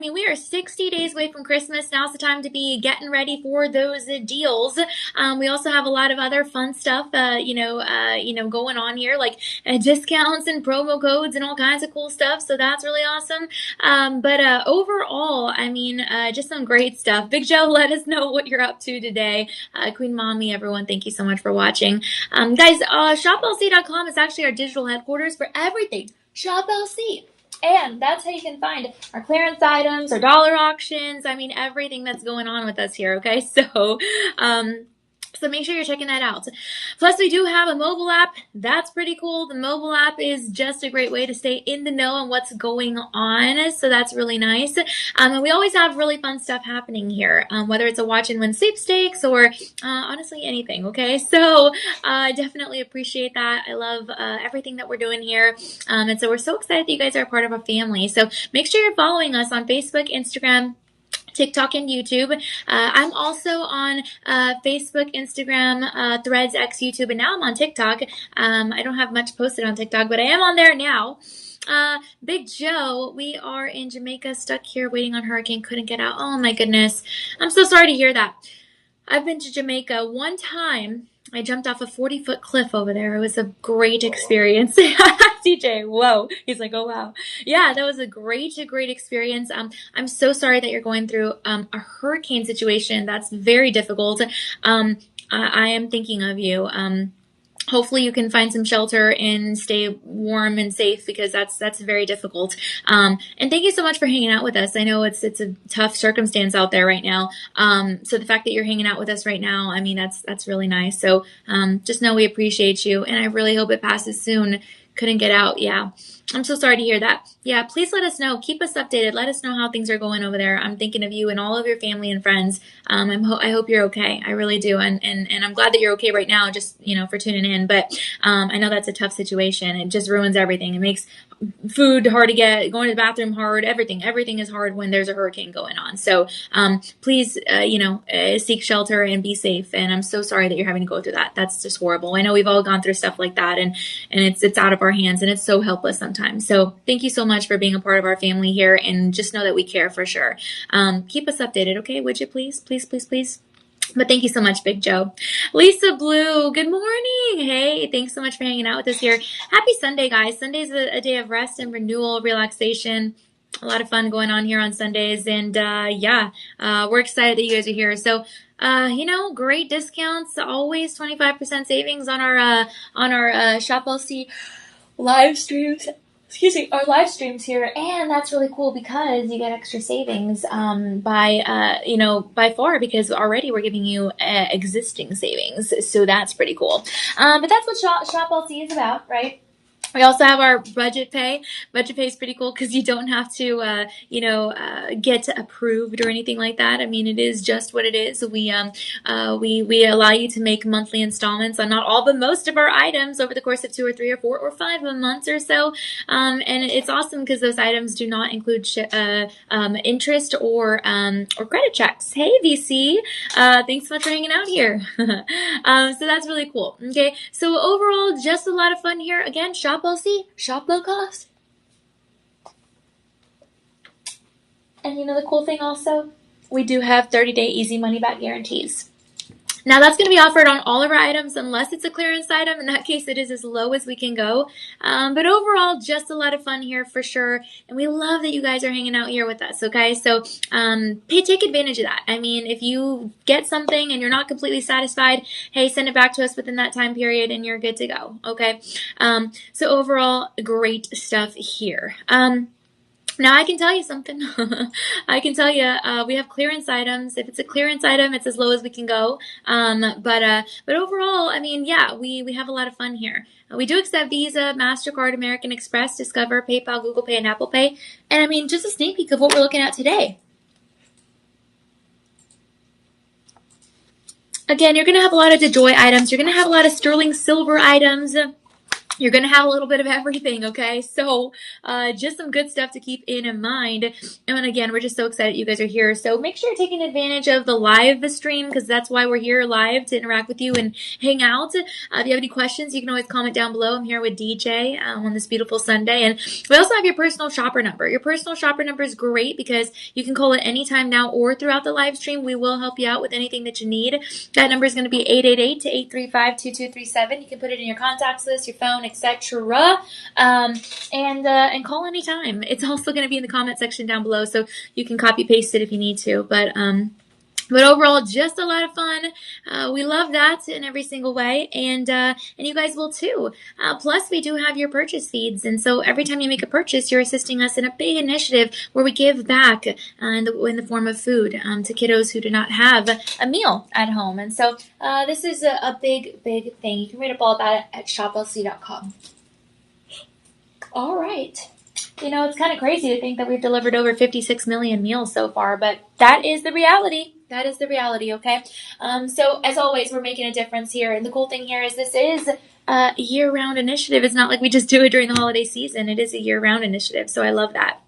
I mean, we are 60 days away from Christmas. Now's the time to be getting ready for those deals. We also have a lot of other fun stuff, going on here, like discounts and promo codes and all kinds of cool stuff. So that's really awesome. But overall, I mean, just some great stuff. Big Joe, let us know what you're up to today. Queen Mommy, everyone, thank you so much for watching. Guys, shoplc.com is actually our digital headquarters for everything Shop LC. And that's how you can find our clearance items, our dollar auctions. I mean, everything that's going on with us here. Okay. So make sure you're checking that out. Plus, we do have a mobile app. That's pretty cool. The mobile app is just a great way to stay in the know on what's going on. So that's really nice. And we always have really fun stuff happening here, whether it's a watch and win sweepstakes or honestly anything. Okay. So I definitely appreciate that. I love everything that we're doing here. And so we're so excited that you guys are a part of our family. So make sure you're following us on Facebook, Instagram, TikTok, and YouTube. I'm also on Facebook, Instagram, Threads, X, YouTube, and now I'm on TikTok. I don't have much posted on TikTok, but I am on there now. Big Joe, we are in Jamaica, stuck here waiting on hurricane, couldn't get out. Oh my goodness. I'm so sorry to hear that. I've been to Jamaica one time. I jumped off a 40-foot cliff over there. It was a great experience. DJ, whoa. He's like, oh, wow. Yeah, that was a great experience. I'm so sorry that you're going through a hurricane situation. That's very difficult. I am thinking of you. Hopefully you can find some shelter and stay warm and safe because that's very difficult. And thank you so much for hanging out with us. I know it's a tough circumstance out there right now. So the fact that you're hanging out with us right now, I mean, that's really nice. So just know we appreciate you, and I really hope it passes soon. Couldn't get out. Yeah. I'm so sorry to hear that. Yeah, please let us know. Keep us updated. Let us know how things are going over there. I'm thinking of you and all of your family and friends. I hope you're okay. I really do. And I'm glad that you're okay right now, just, for tuning in. But I know that's a tough situation. It just ruins everything. It makes food hard to get, going to the bathroom hard, everything is hard when there's a hurricane going on. So please, seek shelter and be safe. And I'm so sorry that you're having to go through that. That's just horrible. I know we've all gone through stuff like that, and it's out of our hands, and it's so helpless sometimes. So thank you so much for being a part of our family here, and just know that we care for sure. Keep us updated, okay? Would you please, please, please, please? But thank you so much, Big Joe. Lisa Blue, good morning. Hey, thanks so much for hanging out with us here. Happy Sunday, guys. Sunday's a day of rest and renewal, relaxation. A lot of fun going on here on Sundays. And we're excited that you guys are here. So, great discounts. Always 25% savings on our Shop LC live streams. Our live streams here, and that's really cool because you get extra savings by far, because already we're giving you existing savings, so that's pretty cool. But that's what Shop LC is about, right? We also have our budget pay. Budget pay is pretty cool because you don't have to, get approved or anything like that. I mean, it is just what it is. We allow you to make monthly installments on not all, but most of our items over the course of 2 or 3 or 4 or 5 months or so. And it's awesome because those items do not include interest or credit checks. Hey, VC, thanks so much for hanging out here. So that's really cool. Okay, so overall, just a lot of fun here. Again, Shop LC, shop low cost. And the cool thing also, we do have 30-day easy money back guarantees. Now that's going to be offered on all of our items unless it's a clearance item. In that case, it is as low as we can go. But overall, just a lot of fun here for sure. And we love that you guys are hanging out here with us, okay? So take advantage of that. I mean, if you get something and you're not completely satisfied, hey, send it back to us within that time period and you're good to go, okay? So overall, great stuff here. Now I can tell you something. I can tell you we have clearance items. If it's a clearance item, it's as low as we can go. But overall, I mean, yeah, we have a lot of fun here. We do accept Visa, MasterCard, American Express, Discover, PayPal, Google Pay, and Apple Pay. And I mean, just a sneak peek of what we're looking at today. Again, you're going to have a lot of DeJoy items. You're going to have a lot of sterling silver items. You're going to have a little bit of everything, okay? So, just some good stuff to keep in mind. And again, we're just so excited you guys are here. So, make sure you're taking advantage of the live stream because that's why we're here live to interact with you and hang out. If you have any questions, you can always comment down below. I'm here with DJ on this beautiful Sunday. And we also have your personal shopper number. Your personal shopper number is great because you can call it anytime now or throughout the live stream. We will help you out with anything that you need. That number is going to be 888-835-2237. You can put it in your contacts list, your phone, etc. And call anytime. It's also going to be in the comment section down below, so you can copy paste it if you need to. But overall, just a lot of fun. We love that in every single way, and you guys will too. Plus, we do have your purchase feeds, and so every time you make a purchase, you're assisting us in a big initiative where we give back in the form of food to kiddos who do not have a meal at home. And so this is a big, big thing. You can read up all about it at shoplc.com. All right. You know, it's kind of crazy to think that we've delivered over 56 million meals so far, but that is the reality. That is the reality, okay? So, as always, we're making a difference here. And the cool thing here is this is a year-round initiative. It's not like we just do it during the holiday season. It is a year-round initiative, so I love that.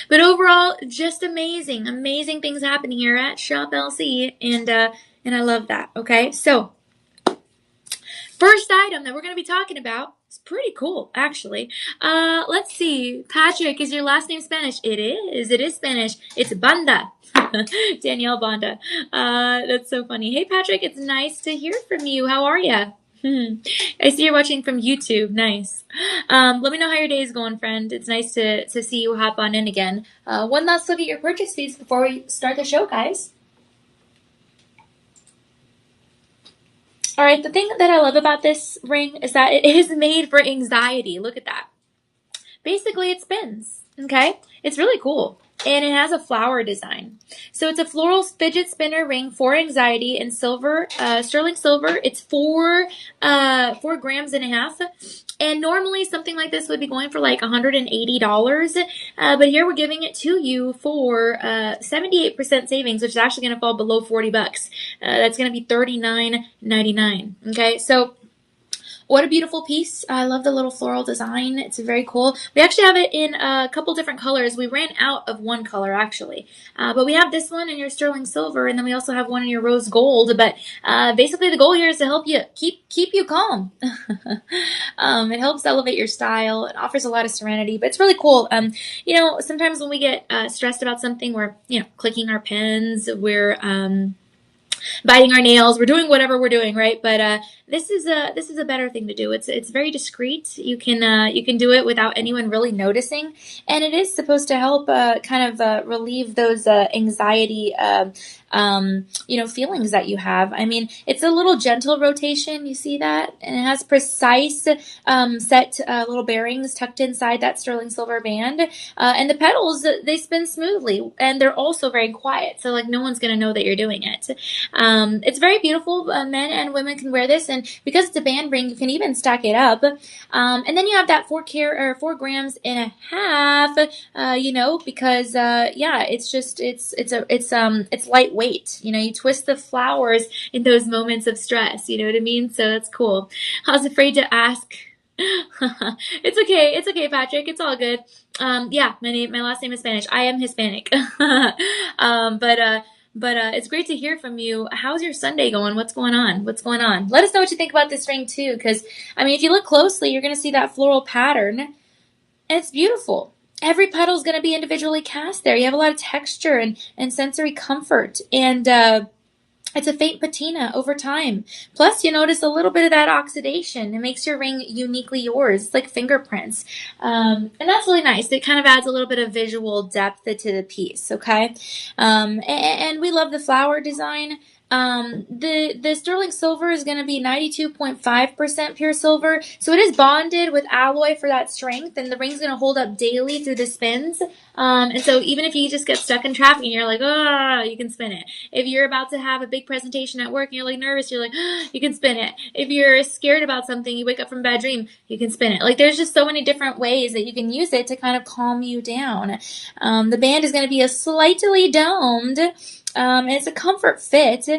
But overall, just amazing, amazing things happening here at Shop LC, and I love that, okay? So, first item that we're going to be talking about, it's pretty cool, actually. Let's see. Patrick, is your last name Spanish? It is. It is Spanish. It's Banda. Danielle Banda. That's so funny. Hey, Patrick, it's nice to hear from you. How are you? I see you're watching from YouTube. Nice. Let me know how your day is going, friend. It's nice to see you hop on in again. One last look at your purchase fees before we start the show, guys. All right, the thing that I love about this ring is that it is made for anxiety. Look at that. Basically, it spins, okay? It's really cool. And it has a flower design. So it's a floral fidget spinner ring for anxiety in silver, sterling silver. It's 4 grams and a half. And normally something like this would be going for like $180. But here we're giving it to you for 78% savings, which is actually going to fall below $40. That's going to be $39.99. Okay, so what a beautiful piece. I love the little floral design. It's very cool. We actually have it in a couple different colors. We ran out of one color, actually. But we have this one in your sterling silver, and then we also have one in your rose gold. But basically, the goal here is to help you keep you calm. It helps elevate your style. It offers a lot of serenity, but it's really cool. You know, sometimes when we get stressed about something, we're, you know, clicking our pens, we're biting our nails, we're doing whatever we're doing, right? But this is a better thing to do. It's very discreet. You can do it without anyone really noticing, and it is supposed to help kind of relieve those anxiety you know, feelings that you have. I mean, it's a little gentle rotation. You see that? And it has precise set little bearings tucked inside that sterling silver band. And the pedals, they spin smoothly, and they're also very quiet. So, like, no one's going to know that you're doing it. It's very beautiful. Men and women can wear this, and because it's a band ring, you can even stack it up. And then you have that 4 grams and a half, you know, because yeah, it's just it's lightweight. You know, you twist the flowers in those moments of stress. You know what I mean? So that's cool. I was afraid to ask. It's okay. It's okay, Patrick. It's all good. Yeah, my last name is Spanish. I am Hispanic. But it's great to hear from you. How's your Sunday going? What's going on? What's going on? Let us know what you think about this ring too, because I mean, if you look closely, you're going to see that floral pattern, and it's beautiful. Every petal is going to be individually cast there. You have a lot of texture and sensory comfort, and it's a faint patina over time. Plus, you notice a little bit of that oxidation. It makes your ring uniquely yours. It's like fingerprints. And that's really nice. It kind of adds a little bit of visual depth to the piece, okay? And we love the flower design. The sterling silver is going to be 92.5% pure silver. So it is bonded with alloy for that strength, and the ring's going to hold up daily through the spins. And so even if you just get stuck in traffic and you're like, oh, you can spin it. If you're about to have a big presentation at work and you're like nervous, you're like, oh, you can spin it. If you're scared about something, you wake up from a bad dream, you can spin it. Like, there's just so many different ways that you can use it to kind of calm you down. The band is going to be a slightly domed, and it's a comfort fit.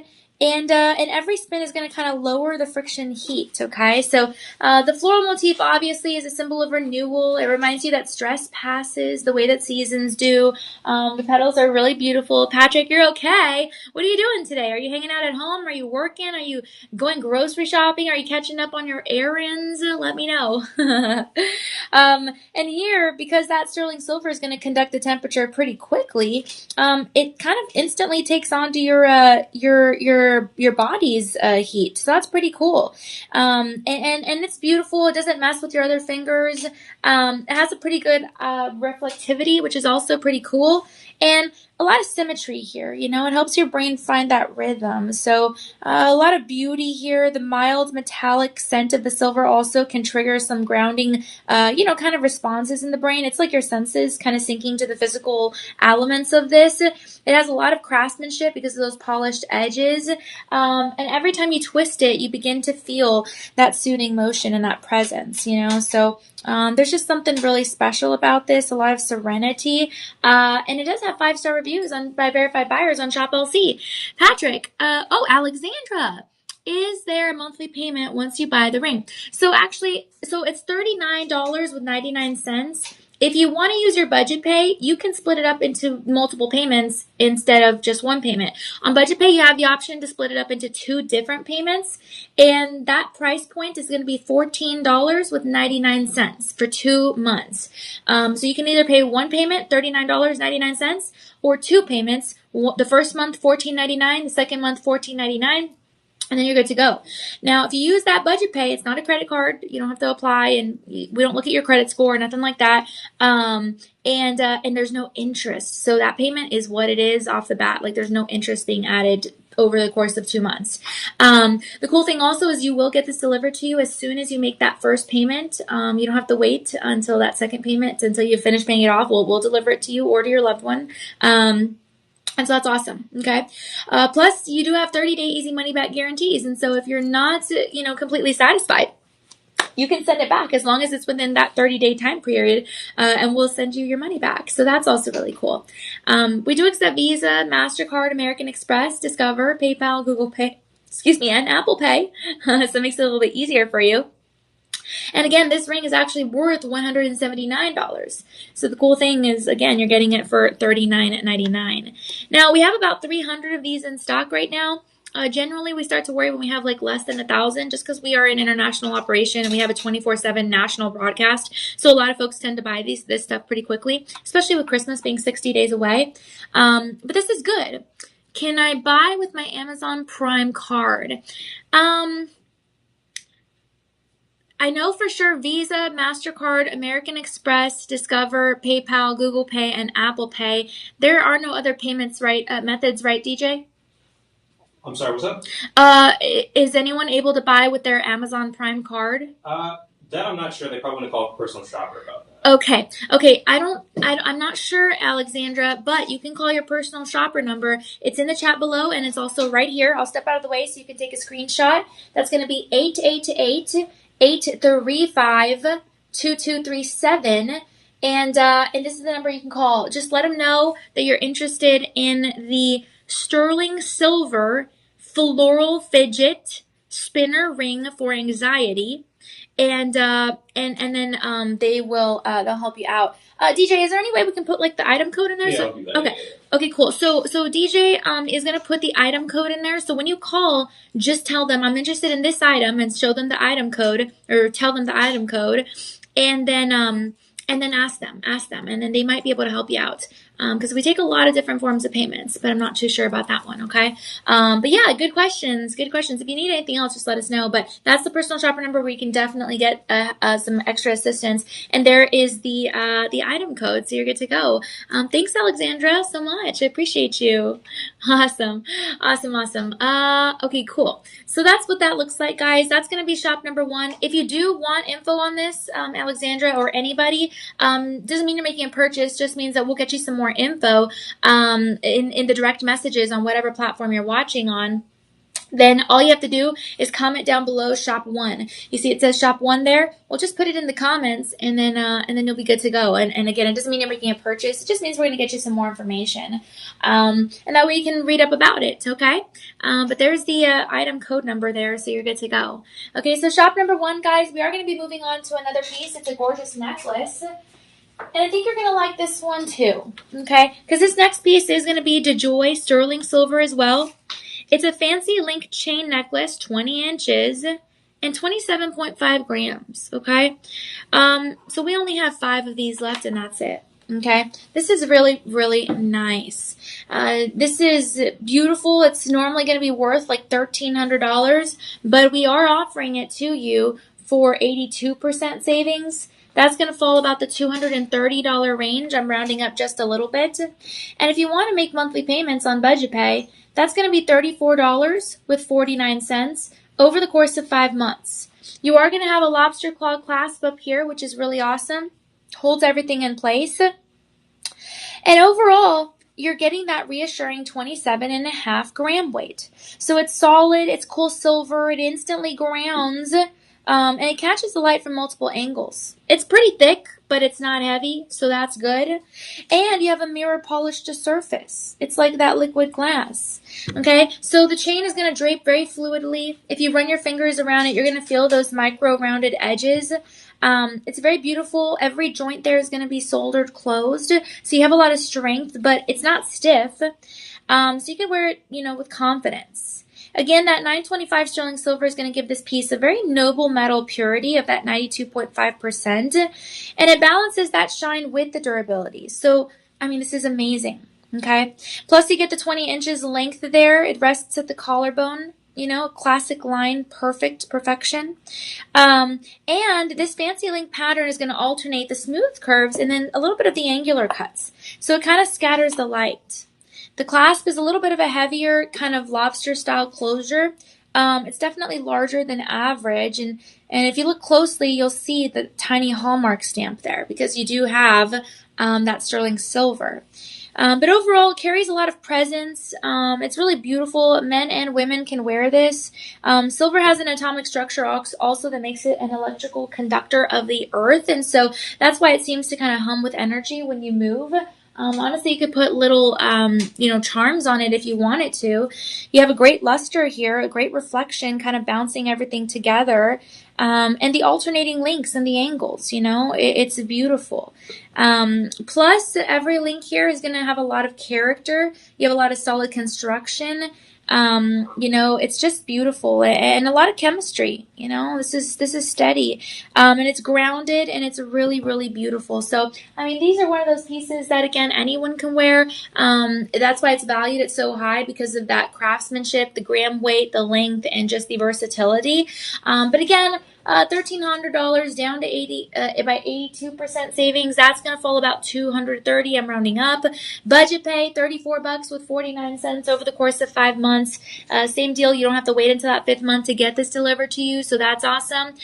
And every spin is going to kind of lower the friction heat, okay? So the floral motif obviously is a symbol of renewal. It reminds you that stress passes the way that seasons do. The petals are really beautiful. Patrick, you're okay. What are you doing today? Are you hanging out at home? Are you working? Are you going grocery shopping? Are you catching up on your errands? Let me know. And here, because that sterling silver is going to conduct the temperature pretty quickly, it kind of instantly takes onto your body's heat. So that's pretty cool. And it's beautiful. It doesn't mess with your other fingers. It has a pretty good reflectivity, which is also pretty cool. And a lot of symmetry here, you know, it helps your brain find that rhythm. So a lot of beauty here. The mild metallic scent of the silver also can trigger some grounding, kind of responses in the brain. It's like your senses kind of sinking to the physical elements of this. It has a lot of craftsmanship because of those polished edges. And every time you twist it, you begin to feel that soothing motion and that presence, you know. So there's just something really special about this, a lot of serenity. And it does have 5-star reviews by verified buyers on Shop LC. Patrick, Alexandra, is there a monthly payment once you buy the ring? So it's $39.99. If you want to use your budget pay, you can split it up into multiple payments instead of just one payment. On budget pay, you have the option to split it up into 2 different payments, and that price point is going to be $14.99 for 2 months. So you can either pay one payment, $39.99, or 2 payments. The first month, $14.99, the second month, $14.99. And then you're good to go. Now, if you use that budget pay, it's not a credit card. You don't have to apply, and we don't look at your credit score or nothing like that. And there's no interest. So that payment is what it is off the bat. Like, there's no interest being added over the course of 2 months. The cool thing also is you will get this delivered to you as soon as you make that first payment. You don't have to wait until that second payment, until you finish paying it off. We'll deliver it to you or to your loved one. And so that's awesome. Okay. Plus, you do have 30-day easy money back guarantees. And so if you're not, completely satisfied, you can send it back as long as it's within that 30-day time period, and we'll send you your money back. So that's also really cool. We do accept Visa, MasterCard, American Express, Discover, PayPal, Google Pay, and Apple Pay. So it makes it a little bit easier for you. And again, this ring is actually worth $179. So the cool thing is, again, you're getting it for $39.99. Now, we have about 300 of these in stock right now. Generally, we start to worry when we have like less than 1,000, just because we are an international operation and we have a 24/7 national broadcast. So a lot of folks tend to buy this stuff pretty quickly, especially with Christmas being 60 days away. But this is good. Can I buy with my Amazon Prime card? I know for sure Visa, MasterCard, American Express, Discover, PayPal, Google Pay, and Apple Pay. There are no other payments methods, right, DJ? I'm sorry, what's up? Is anyone able to buy with their Amazon Prime card? That I'm not sure. They probably want to call a personal shopper about that. Okay. I'm not sure, Alexandra, but you can call your personal shopper number. It's in the chat below, and it's also right here. I'll step out of the way so you can take a screenshot. That's going to be 888-835-2237. And this is the number you can call. Just let them know that you're interested in the sterling silver floral fidget spinner ring for anxiety. And then they'll help you out. DJ, is there any way we can put like the item code in there? Yeah, I'll do that. Okay, cool. So DJ is gonna put the item code in there. So when you call, just tell them I'm interested in this item and show them the item code, or tell them the item code, and then ask them, and then they might be able to help you out. Because we take a lot of different forms of payments, but I'm not too sure about that one, okay? But yeah, good questions. If you need anything else, just let us know. But that's the personal shopper number where you can definitely get some extra assistance. And there is the item code, so you're good to go. Thanks, Alexandra, so much. I appreciate you. Awesome. Okay, cool. So that's what that looks like, guys. That's going to be shop number 1. If you do want info on this, Alexandra or anybody, doesn't mean you're making a purchase, just means that we'll get you some more info in the direct messages on whatever platform you're watching on. then all you have to do is comment down below shop one. You see it says shop one there? Well, just put it in the comments and then you'll be good to go. And again, it doesn't mean you're making a purchase. It just means we're going to get you some more information. And that way you can read up about it, okay? But there's the item code number there, so you're good to go. Okay, so shop number one, guys, we are going to be moving on to another piece. It's a gorgeous necklace. And I think you're going to like this one too, okay? Because this next piece is going to be DeJoy sterling silver as well. It's a fancy link chain necklace, 20 inches, and 27.5 grams, okay? So we only have 5 of these left, and that's it, okay? This is really, really nice. This is beautiful. It's normally going to be worth like $1,300, but we are offering it to you for 82% savings. That's going to fall about the $230 range. I'm rounding up just a little bit. And if you want to make monthly payments on budget pay, that's going to be $34.49 over the course of 5 months. You are going to have a lobster claw clasp up here, which is really awesome. Holds everything in place. And overall, you're getting that reassuring 27.5 gram weight. So it's solid, it's cool silver, it instantly grounds, and it catches the light from multiple angles. It's pretty thick, but it's not heavy, so that's good. And you have a mirror polished surface. It's like that liquid glass. Okay, so the chain is going to drape very fluidly. If you run your fingers around it, you're going to feel those micro rounded edges. It's very beautiful. Every joint there is going to be soldered closed, so you have a lot of strength, but it's not stiff. So you can wear it, with confidence. Again, that 925 sterling silver is going to give this piece a very noble metal purity of that 92.5%, and it balances that shine with the durability. So, this is amazing, okay? Plus, you get the 20 inches length there. It rests at the collarbone, classic line, perfection. And this fancy link pattern is going to alternate the smooth curves and then a little bit of the angular cuts. So it kind of scatters the light. The clasp is a little bit of a heavier kind of lobster style closure. It's definitely larger than average. And if you look closely, you'll see the tiny hallmark stamp there because you do have that sterling silver. But overall, it carries a lot of presence. It's really beautiful. Men and women can wear this. Silver has an atomic structure also that makes it an electrical conductor of the earth. And so that's why it seems to kind of hum with energy when you move. Honestly, you could put little, charms on it if you wanted to. You have a great luster here, a great reflection, kind of bouncing everything together, and the alternating links and the angles, it's beautiful. Plus, every link here is going to have a lot of character. You have a lot of solid construction. It's just beautiful and a lot of chemistry. This is steady, and it's grounded and it's really, really beautiful. So, these are one of those pieces that, again, anyone can wear. That's why it's valued at so high because of that craftsmanship, the gram weight, the length, and just the versatility. But again, $1,300 down to 80 by 82% savings. That's going to fall about $230. I'm rounding up. Budget pay $34 with 49 cents over the course of 5 months. Same deal. You don't have to wait until that 5th month to get this delivered to you. So that's awesome.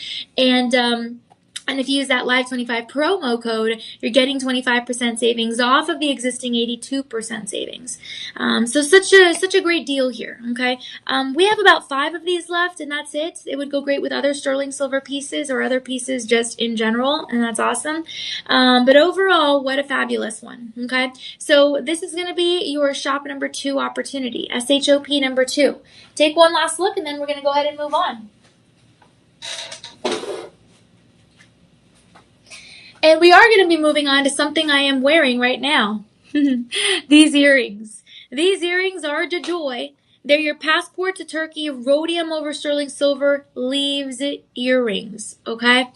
And if you use that Live25 promo code, you're getting 25% savings off of the existing 82% savings. So such a great deal here, okay? We have about 5 of these left, and that's it. It would go great with other sterling silver pieces or other pieces just in general, and that's awesome. But overall, what a fabulous one, okay? So this is going to be your shop number 2 opportunity, SHOP number 2. Take one last look, and then we're going to go ahead and move on. And we are going to be moving on to something I am wearing right now. These earrings. These earrings are DeJoy. They're your passport to Turkey, rhodium over sterling silver leaves earrings. Okay?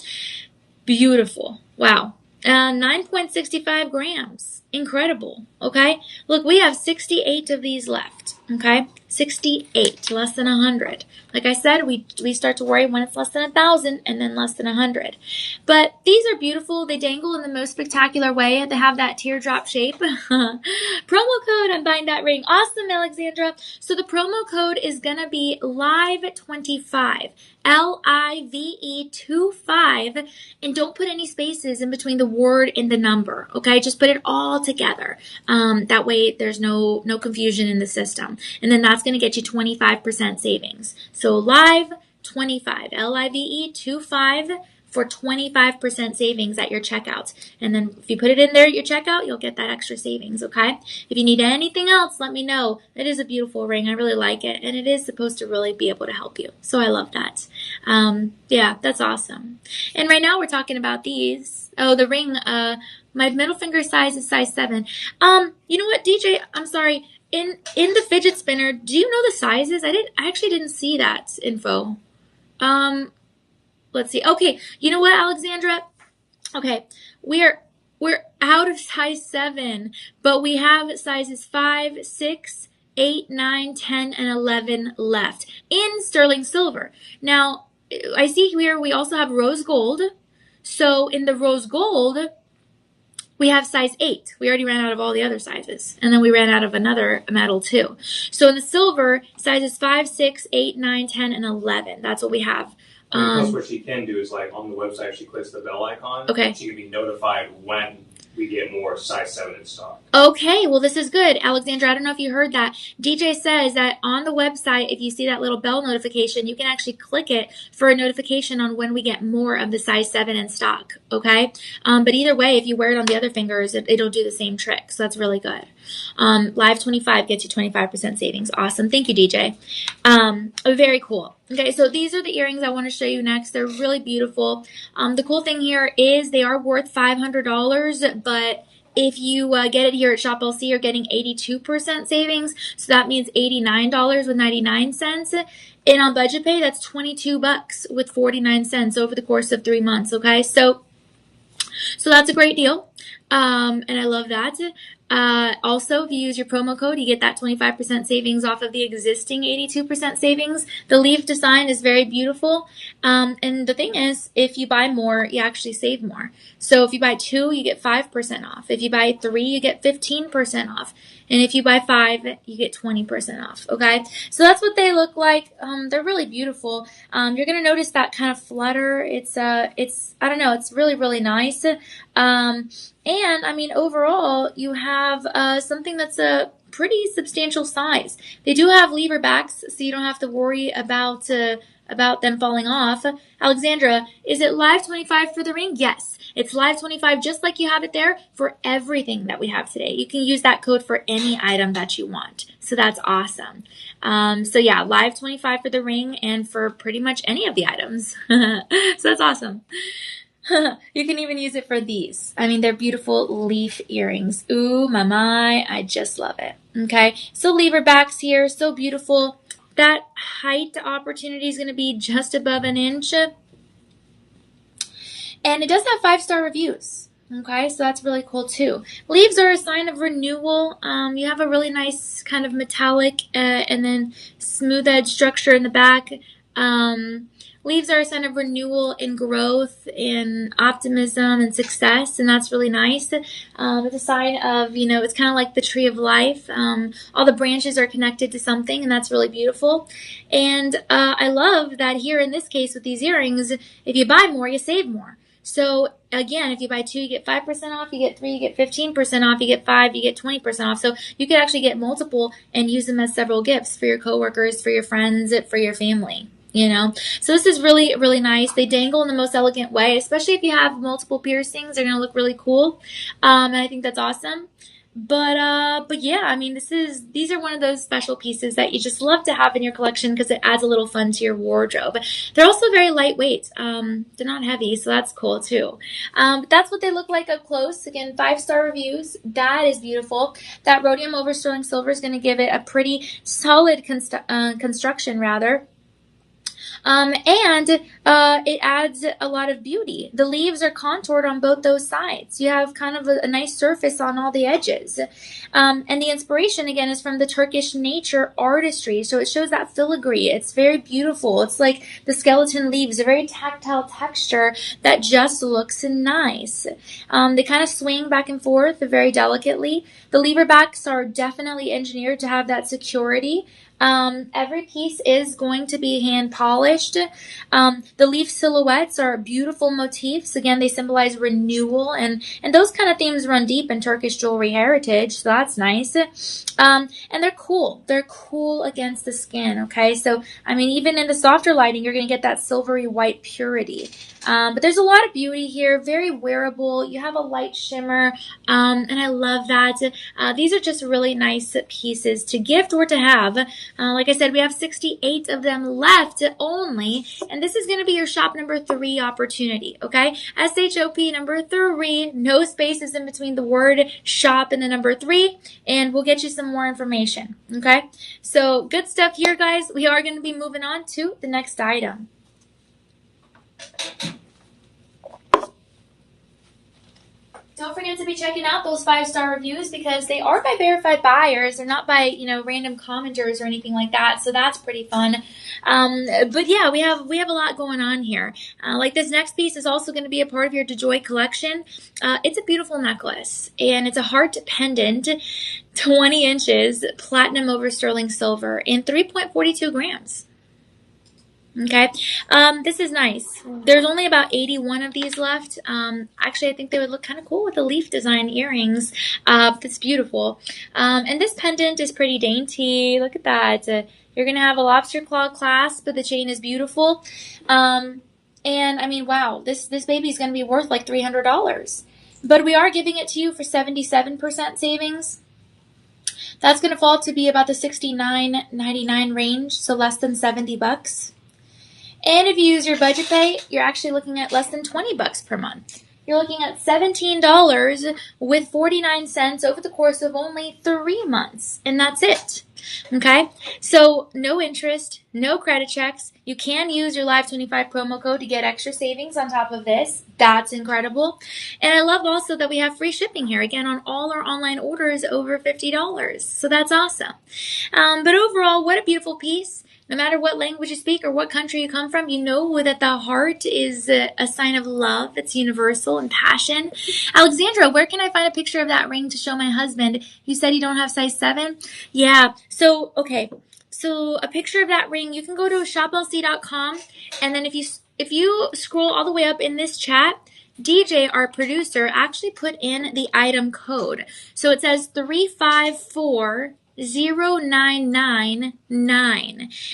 Beautiful. Wow. 9.65 grams. Incredible. Okay? Look, we have 68 of these left. Okay? 68. Less than 100. Like I said, we start to worry when it's less than 1,000 and then less than 100. But these are beautiful. They dangle in the most spectacular way. They have that teardrop shape. Promo code on Buying That Ring. Awesome, Alexandra. So the promo code is going to be LIVE25. LIVE25. And don't put any spaces in between the word and the number. Okay? Just put it all all together. That way there's no confusion in the system. And then that's going to get you 25% savings. So live 25, LIVE 25 for 25% savings at your checkout. And then if you put it in there at your checkout, you'll get that extra savings, okay? If you need anything else, let me know. It is a beautiful ring. I really like it. And it is supposed to really be able to help you. So I love that. Yeah, that's awesome. And right now we're talking about these. Oh, the ring, my middle finger size is size 7. You know what, DJ? I'm sorry. In the fidget spinner, do you know the sizes? I actually didn't see that info. Let's see. Okay, you know what, Alexandra? Okay, we're out of size 7, but we have sizes 5, 6, 8, 9, 10, and 11 left in sterling silver. Now, I see here we also have rose gold. So in the rose gold, we have size 8. We already ran out of all the other sizes. And then we ran out of another metal too. So in the silver, sizes 5, 6, 8, 9, 10, and 11. That's what we have. Plus, what she can do is, like, on the website, if she clicks the bell icon, okay, she can be notified when we get more size 7 in stock. Okay, well, this is good. Alexandra, I don't know if you heard that. DJ says that on the website, if you see that little bell notification, you can actually click it for a notification on when we get more of the size 7 in stock, okay? But either way, if you wear it on the other fingers, it'll do the same trick, so that's really good. Live 25 gets you 25% savings. Awesome. Thank you, DJ. Very cool. Okay, so these are the earrings I want to show you next. They're really beautiful. The cool thing here is they are worth $500, but if you get it here at Shop LC, you're getting 82% savings. So that means $89.99. And on budget pay, that's $22 with 49 cents over the course of 3 months. Okay, so that's a great deal. And I love that. Also, if you use your promo code, you get that 25% savings off of the existing 82% savings. The leaf design is very beautiful. And the thing is, if you buy more, you actually save more. So if you buy 2, you get 5% off. If you buy 3, you get 15% off. And if you buy 5, you get 20% off, okay? So that's what they look like. They're really beautiful. You're going to notice that kind of flutter. It's I don't know, it's really, really nice. And, I mean, overall, you have something that's a pretty substantial size. They do have lever backs, so you don't have to worry about them falling off. Alexandra, is it live 25 for the ring? Yes. It's live 25 just like you have it there for everything that we have today. You can use that code for any item that you want. So that's awesome. So yeah, live 25 for the ring and for pretty much any of the items. So that's awesome. You can even use it for these. I mean, they're beautiful leaf earrings. Ooh, my, I just love it. Okay, so lever backs here, so beautiful. That height opportunity is going to be just above an inch. And it does have 5-star reviews. Okay, so that's really cool too. Leaves are a sign of renewal. You have a really nice kind of metallic and then smooth edge structure in the back. Leaves are a sign of renewal and growth and optimism and success, and that's really nice. It's a sign of, it's kind of like the tree of life. All the branches are connected to something, and that's really beautiful. And I love that here in this case with these earrings, if you buy more, you save more. So again, if you buy 2, you get 5% off, you get 3, you get 15% off, you get 5, you get 20% off. So you could actually get multiple and use them as several gifts for your coworkers, for your friends, for your family. So this is really, really nice. They dangle in the most elegant way, especially if you have multiple piercings. They're going to look really cool. And I think that's awesome. But yeah, I mean, these are one of those special pieces that you just love to have in your collection because it adds a little fun to your wardrobe. They're also very lightweight. They're not heavy, so that's cool too. But that's what they look like up close. Again, 5-star reviews. That is beautiful. That rhodium over sterling silver is going to give it a pretty solid construction, rather. And it adds a lot of beauty. The leaves are contoured on both those sides. You have kind of a nice surface on all the edges. And the inspiration, again, is from the Turkish nature artistry. So it shows that filigree. It's very beautiful. It's like the skeleton leaves, a very tactile texture that just looks nice. They kind of swing back and forth very delicately. The lever backs are definitely engineered to have that security. Every piece is going to be hand polished. polished. The leaf silhouettes are beautiful motifs. Again, they symbolize renewal, and those kind of themes run deep in Turkish jewelry heritage, so that's nice. And they're cool. They're cool against the skin, okay? So, I mean, even in the softer lighting, you're going to get that silvery white purity. But there's a lot of beauty here, very wearable. You have a light shimmer, and I love that. These are just really nice pieces to gift or to have. Like I said, we have 68 of them left only, and this is going to be your shop number 3 opportunity, okay? SHOP number 3, no spaces in between the word shop and the number 3, and we'll get you some more information, okay? So good stuff here, guys. We are going to be moving on to the next item. Don't forget to be checking out those 5-star reviews because they are by verified buyers. They're not by, random commenters or anything like that. So that's pretty fun. But yeah, we have a lot going on here. Like this next piece is also going to be a part of your DeJoy collection. It's a beautiful necklace and it's a heart pendant, 20 inches, platinum over sterling silver, in 3.42 grams. Okay, this is nice. There's only about 81 of these left. Actually, I think they would look kind of cool with the leaf design earrings. That's beautiful. And this pendant is pretty dainty. Look at that. You're going to have a lobster claw clasp, but the chain is beautiful. And I mean, wow, this baby is going to be worth like $300. But we are giving it to you for 77% savings. That's going to fall to be about the $69.99 range, so less than $70. And if you use your budget pay, you're actually looking at less than $20 per month. You're looking at $17 with 49 cents over the course of only 3 months. And that's it. Okay? So no interest, no credit checks. You can use your Live25 promo code to get extra savings on top of this. That's incredible. And I love also that we have free shipping here, again, on all our online orders over $50. So that's awesome. But overall, what a beautiful piece. No matter what language you speak or what country you come from, you know that the heart is a sign of love. It's universal and passion. Alexandra, where can I find a picture of that ring to show my husband? You said you don't have size 7? Yeah. So, okay. So a picture of that ring, you can go to shoplc.com, and then if you scroll all the way up in this chat, DJ, our producer, actually put in the item code. So it says 3540999.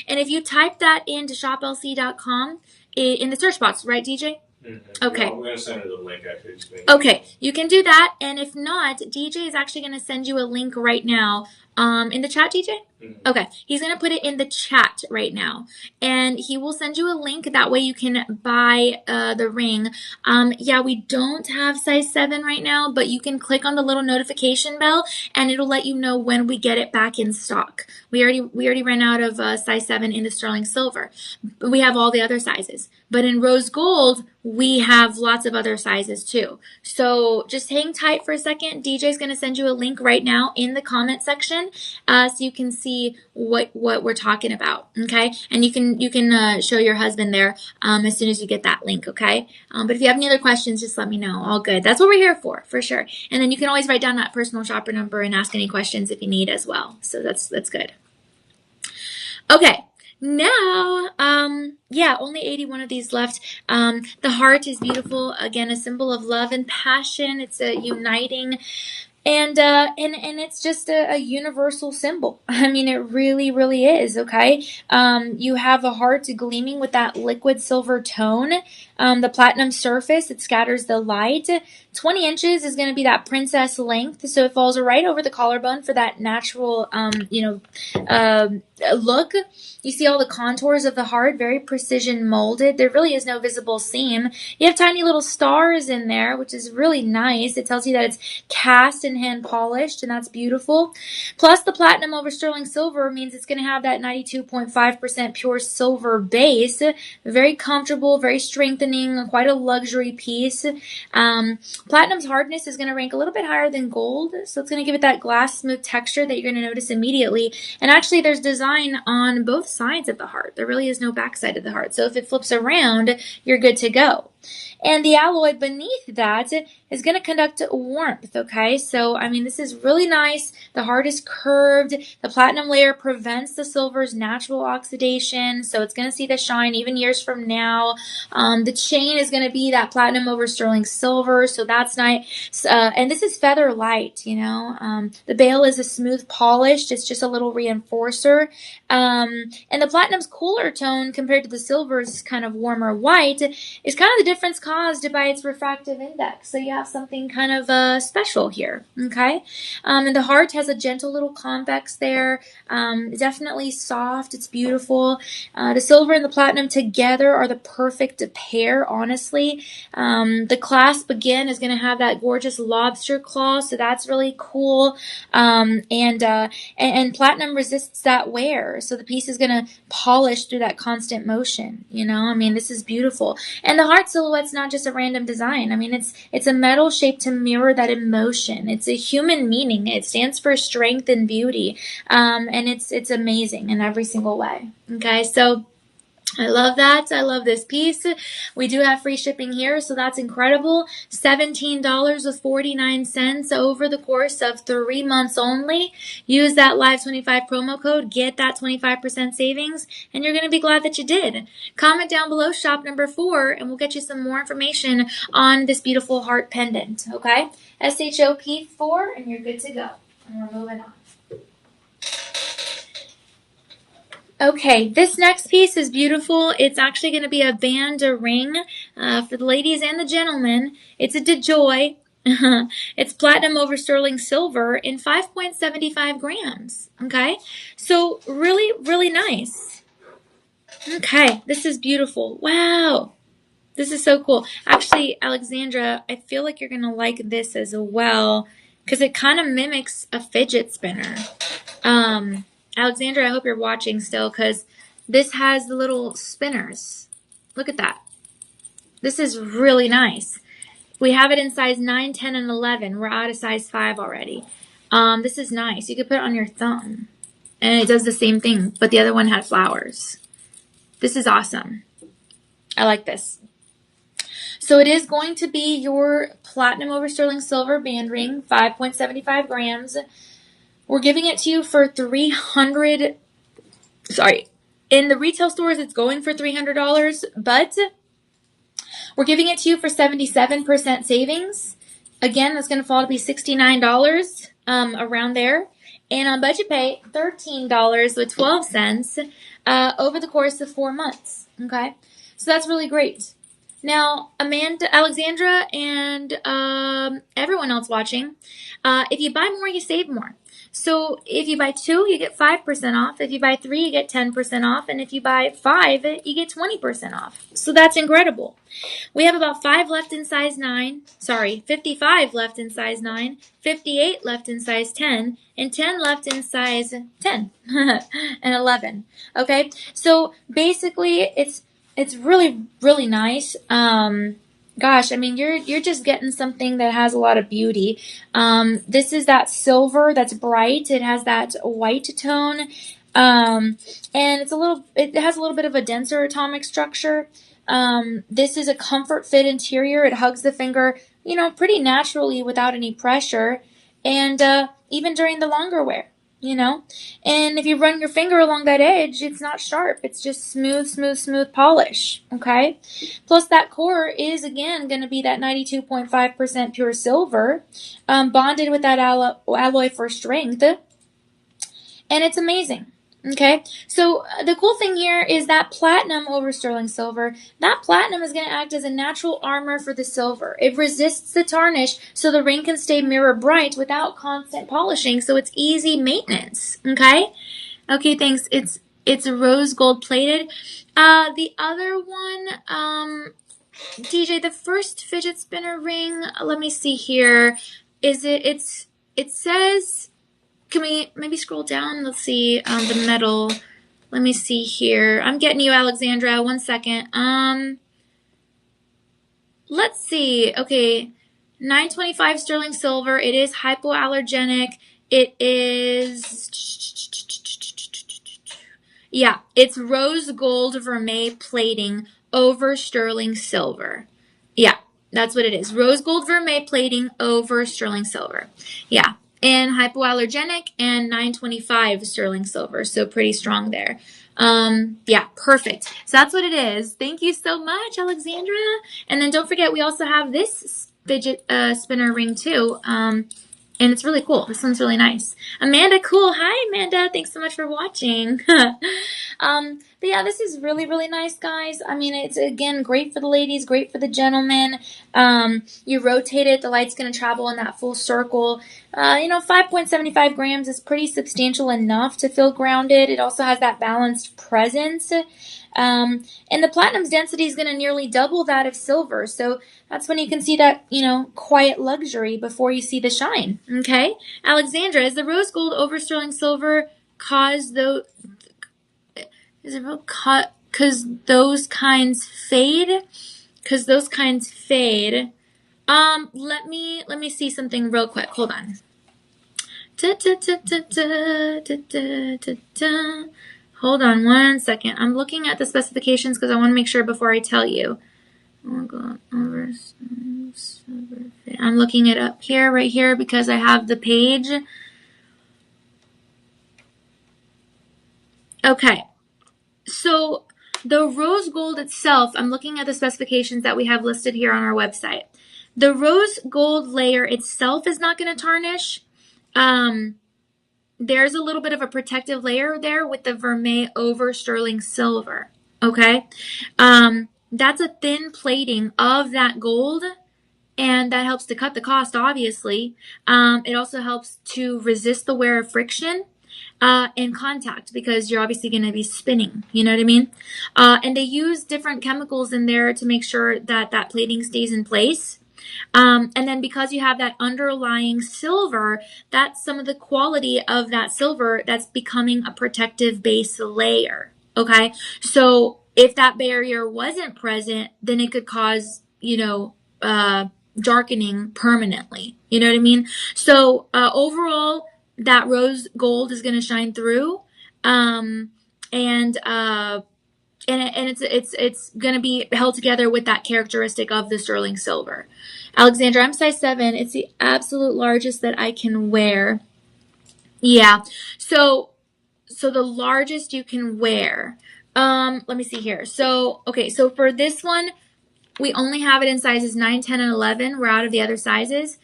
And if you type that into shoplc.com in the search box, right, DJ? Mm-hmm. Okay. No, I'm going to send her the link actually. Okay, you can do that. And if not, DJ is actually going to send you a link right now. In the chat, DJ? Mm-hmm. Okay, he's going to put it in the chat right now. And he will send you a link. That way you can buy the ring. Yeah, we don't have size 7 right now, but you can click on the little notification bell and it'll let you know when we get it back in stock. We already ran out of size 7 in the sterling silver. We have all the other sizes. But in rose gold, we have lots of other sizes too. So just hang tight for a second. DJ's going to send you a link right now in the comment section so you can see what we're talking about, okay? And you can show your husband there as soon as you get that link, okay? But if you have any other questions, just let me know. All good. That's what we're here for sure. And then you can always write down that personal shopper number and ask any questions if you need as well. So that's good. Okay. Now, yeah, only 81 of these left. The heart is beautiful. Again, a symbol of love and passion. It's a uniting, and it's just a universal symbol. I mean, it really, really is, okay? You have a heart gleaming with that liquid silver tone. The platinum surface, it scatters the light. 20 inches is going to be that princess length, so it falls right over the collarbone for that natural, look. You see all the contours of the heart, very precision molded. There really is no visible seam. You have tiny little stars in there, which is really nice. It tells you that it's cast and hand polished, and that's beautiful. Plus, the platinum over sterling silver means it's going to have that 92.5% pure silver base. Very comfortable, very strengthening, quite a luxury piece. Platinum's hardness is going to rank a little bit higher than gold, so it's going to give it that glass smooth texture that you're going to notice immediately. And actually, there's design on both sides of the heart. There really is no backside of the heart. So if it flips around, you're good to go. And the alloy beneath that is going to conduct warmth, okay? So, I mean, this is really nice. The heart is curved. The platinum layer prevents the silver's natural oxidation, so it's going to see the shine even years from now. The chain is going to be that platinum over sterling silver, so that's nice. And this is feather light, you know. The bail is a smooth polished. It's just a little reinforcer. And the platinum's cooler tone compared to the silver's kind of warmer white is kind of the difference caused by its refractive index. So you have something kind of special here, okay? And the heart has a gentle little convex there. Definitely soft. It's beautiful. The silver and the platinum together are the perfect pair, honestly. The clasp, again, is going to have that gorgeous lobster claw, so that's really cool. And platinum resists that wear, so the piece is going to polish through that constant motion. You know, I mean, this is beautiful. And the heart silhouette's not just a random design. I mean, it's a metal shape to mirror that emotion. It's a human meaning. It stands for strength and beauty, and it's amazing in every single way. Okay, so I love that. I love this piece. We do have free shipping here, so that's incredible. $17.49 over the course of 3 months only. Use that Live25 promo code. Get that 25% savings, and you're going to be glad that you did. Comment down below shop number 4, and we'll get you some more information on this beautiful heart pendant. Okay? SHOP4, and you're good to go. And we're moving on. Okay, this next piece is beautiful. It's actually going to be a Banda ring for the ladies and the gentlemen. It's a DeJoy. It's platinum over sterling silver in 5.75 grams. Okay, so really, really nice. Okay, this is beautiful. Wow, this is so cool. Actually, Alexandra, I feel like you're going to like this as well because it kind of mimics a fidget spinner. Alexandra, I hope you're watching still because this has the little spinners. Look at that. This is really nice. We have it in size 9, 10, and 11. We're out of size 5 already. This is nice. You could put it on your thumb. And it does the same thing, but the other one had flowers. This is awesome. I like this. So it is going to be your platinum over sterling silver band ring, 5.75 grams. We're giving it to you for $300. Sorry, in the retail stores it's going for $300, but we're giving it to you for 77% savings. Again, that's going to fall to be $69, around there. And on budget pay, $13.12 over the course of 4 months. Okay, so that's really great. Now, Amanda, Alexandra, and everyone else watching, if you buy more, you save more. So if you buy 2, you get 5% off. If you buy 3, you get 10% off. And if you buy 5, you get 20% off. So that's incredible. We have about 5 left in size 9. Sorry, 55 left in size 9, 58 left in size 10, and 10 left in size 10 and 11. Okay, so basically it's really, really nice. Gosh, I mean, you're just getting something that has a lot of beauty. This is that silver that's bright. It has that white tone, and it has a little bit of a denser atomic structure. This is a comfort fit interior. It hugs the finger, you know, pretty naturally without any pressure, and even during the longer wear. You know, and if you run your finger along that edge, it's not sharp. It's just smooth polish. Okay. Plus that core is again going to be that 92.5% pure silver, bonded with that alloy for strength, and it's amazing. Okay, so the cool thing here is that platinum over sterling silver, that platinum is going to act as a natural armor for the silver. It resists the tarnish, so the ring can stay mirror bright without constant polishing, so it's easy maintenance. Okay, thanks. It's rose gold plated. The other one, DJ, the first fidget spinner ring, let me see here. It says... Can we maybe scroll down? Let's see the metal. Let me see here. I'm getting you, Alexandra. 1 second. Let's see. Okay, 925 sterling silver. It is hypoallergenic. It is... Yeah, it's rose gold vermeil plating over sterling silver. That's what it is. Rose gold vermeil plating over sterling silver. Yeah. And hypoallergenic and 925 sterling silver. So pretty strong there. Yeah, perfect. So that's what it is. Thank you so much, Alexandra. And then don't forget, we also have this fidget spinner ring too. And it's really cool. This one's really nice. Amanda, cool. Hi, Amanda. Thanks so much for watching. But yeah, this is really, really nice, guys. I mean, it's, again, great for the ladies, great for the gentlemen. You rotate it. The light's going to travel in that full circle. 5.75 grams is pretty substantial enough to feel grounded. It also has that balanced presence. And the platinum's density is going to nearly double that of silver. So that's when you can see that, quiet luxury before you see the shine. Okay? Alexandra, is the rose gold over sterling silver cause those... Is it real cut? Because those kinds fade? Because those kinds fade. Let me see something real quick. Hold on. Hold on one second. I'm looking at the specifications because I want to make sure before I tell you. I'm looking it up here, right here, because I have the page. Okay. So the rose gold itself, I'm looking at the specifications that we have listed here on our website. The rose gold layer itself is not going to tarnish. There's a little bit of a protective layer there with the vermeil over sterling silver. Okay. That's a thin plating of that gold, and that helps to cut the cost, obviously. It also helps to resist the wear of friction and contact, because you're obviously going to be spinning. You know what I mean? And they use different chemicals in there to make sure that that plating stays in place. And then because you have that underlying silver, that's some of the quality of that silver that's becoming a protective base layer. Okay. So if that barrier wasn't present, then it could cause, darkening permanently. You know what I mean? So overall, that rose gold is going to shine through. And it's going to be held together with that characteristic of the sterling silver. Alexandra, I'm size 7. It's the absolute largest that I can wear. Yeah. So the largest you can wear. Let me see here. So for this one, we only have it in sizes 9, 10, and 11. We're out of the other sizes.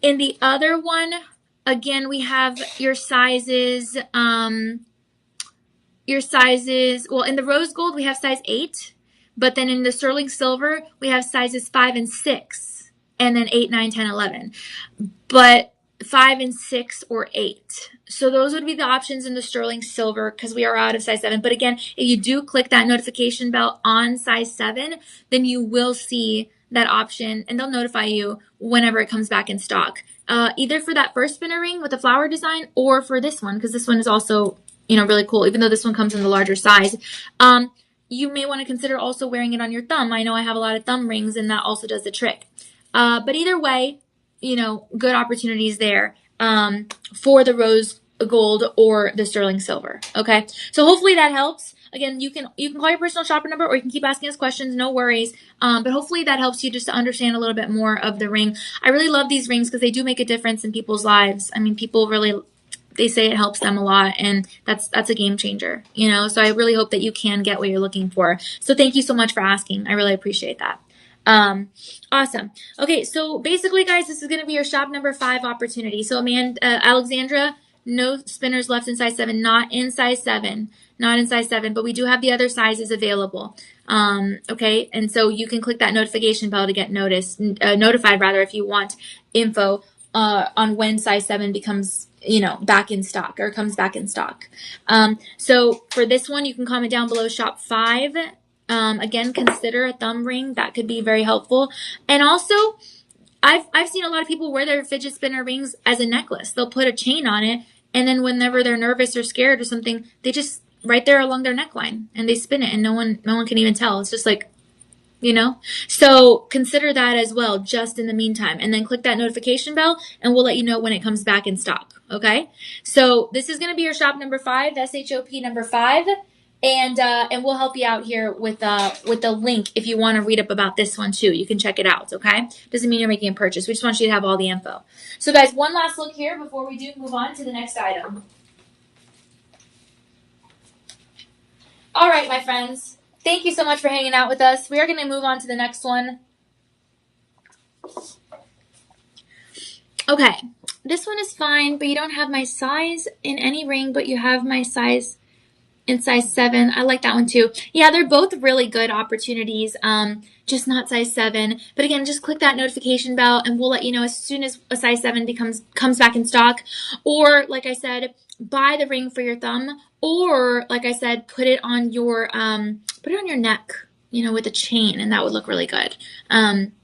In the other one, again, we have your sizes, well, in the rose gold, we have size 8, but then in the sterling silver, we have sizes 5 and 6, and then 8, 9, 10, 11. But 5 and 6 or 8. So those would be the options in the sterling silver, because we are out of size 7. But again, if you do click that notification bell on size 7, then you will see that option, and they'll notify you whenever it comes back in stock. Either for that first spinner ring with the flower design, or for this one, because this one is also, really cool, even though this one comes in the larger size. You may want to consider also wearing it on your thumb. I know I have a lot of thumb rings, and that also does the trick. But either way, good opportunities there for the rose gold or the sterling silver. Okay, so hopefully that helps. Again, you can call your personal shopper number, or you can keep asking us questions. No worries. But hopefully that helps you just to understand a little bit more of the ring. I really love these rings because they do make a difference in people's lives. I mean, people really, they say it helps them a lot, and that's a game changer. So I really hope that you can get what you're looking for. So thank you so much for asking. I really appreciate that. Awesome. Okay, so basically, guys, this is going to be your shop number 5 opportunity. So, Alexandra, no spinners left in size 7, not in size 7, but we do have the other sizes available. Okay, and so you can click that notification bell to get notified rather, if you want info on when size 7 becomes, back in stock, or comes back in stock. So for this one, you can comment down below shop 5. Again, consider a thumb ring. That could be very helpful. And also, I've seen a lot of people wear their fidget spinner rings as a necklace. They'll put a chain on it, and then whenever they're nervous or scared or something, they just right there along their neckline, and they spin it, and no one can even tell. It's just like, So consider that as well, just in the meantime. And then click that notification bell, and we'll let you know when it comes back in stock. Okay? So this is going to be your shop number 5, SHOP number 5. and we'll help you out here with the link if you want to read up about this one too. You can check it out. Okay, doesn't mean you're making a purchase. We just want you to have all the info. So guys, one last look here before we do move on to the next item. All right, my friends. Thank you so much for hanging out with us. We are going to move on to the next one. Okay, this one is fine, but you don't have my size in any ring, but you have my size in size 7. I like that one too. Yeah, they're both really good opportunities. Just not size 7. But again, just click that notification bell and we'll let you know as soon as a size 7 comes back in stock. Or like I said, buy the ring for your thumb, or like I said, put it on your neck, with a chain, and that would look really good.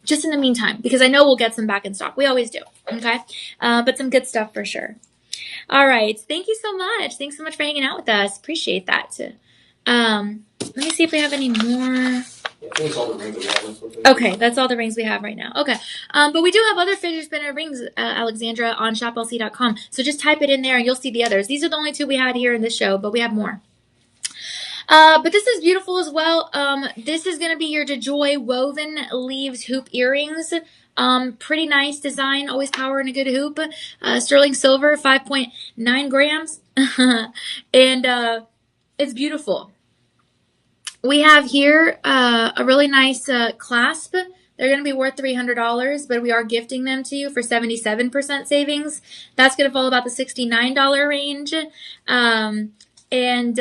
Just in the meantime, because I know we'll get some back in stock. We always do. Okay. But some good stuff for sure. All right. Thank you so much. Thanks so much for hanging out with us. Appreciate that. Let me see if we have any more. Okay, that's all the rings we have right now. Okay. But we do have other fidget spinner rings, Alexandra, on shoplc.com. So just type it in there and you'll see the others. These are the only 2 we had here in this show, but we have more. But this is beautiful as well. This is going to be your DeJoy woven leaves hoop earrings. Pretty nice design, always power in a good hoop. Sterling silver, 5.9 grams. And it's beautiful. We have here a really nice clasp. They're going to be worth $300, but we are gifting them to you for 77% savings. That's going to fall about the $69 range. And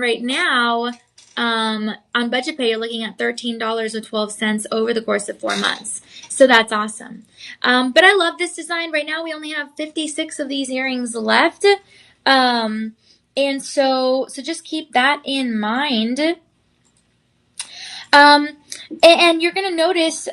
right now, on budget pay, you're looking at $13.12 over the course of 4 months. So that's awesome. But I love this design. Right now, we only have 56 of these earrings left. And so just keep that in mind. And you're going to notice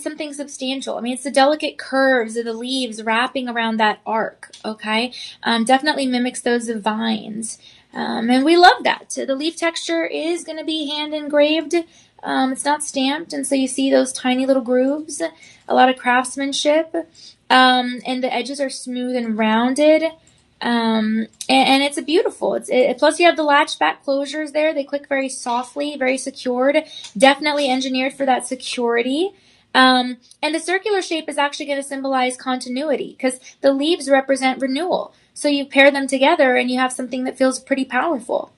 something substantial. I mean, it's the delicate curves of the leaves wrapping around that arc, okay? Definitely mimics those vines. And we love that. The leaf texture is going to be hand engraved. It's not stamped, and so you see those tiny little grooves, a lot of craftsmanship. And the edges are smooth and rounded. And it's beautiful. Plus you have the latch back closures there. They click very softly, very secured, definitely engineered for that security. And the circular shape is actually going to symbolize continuity because the leaves represent renewal. So you pair them together and you have something that feels pretty powerful.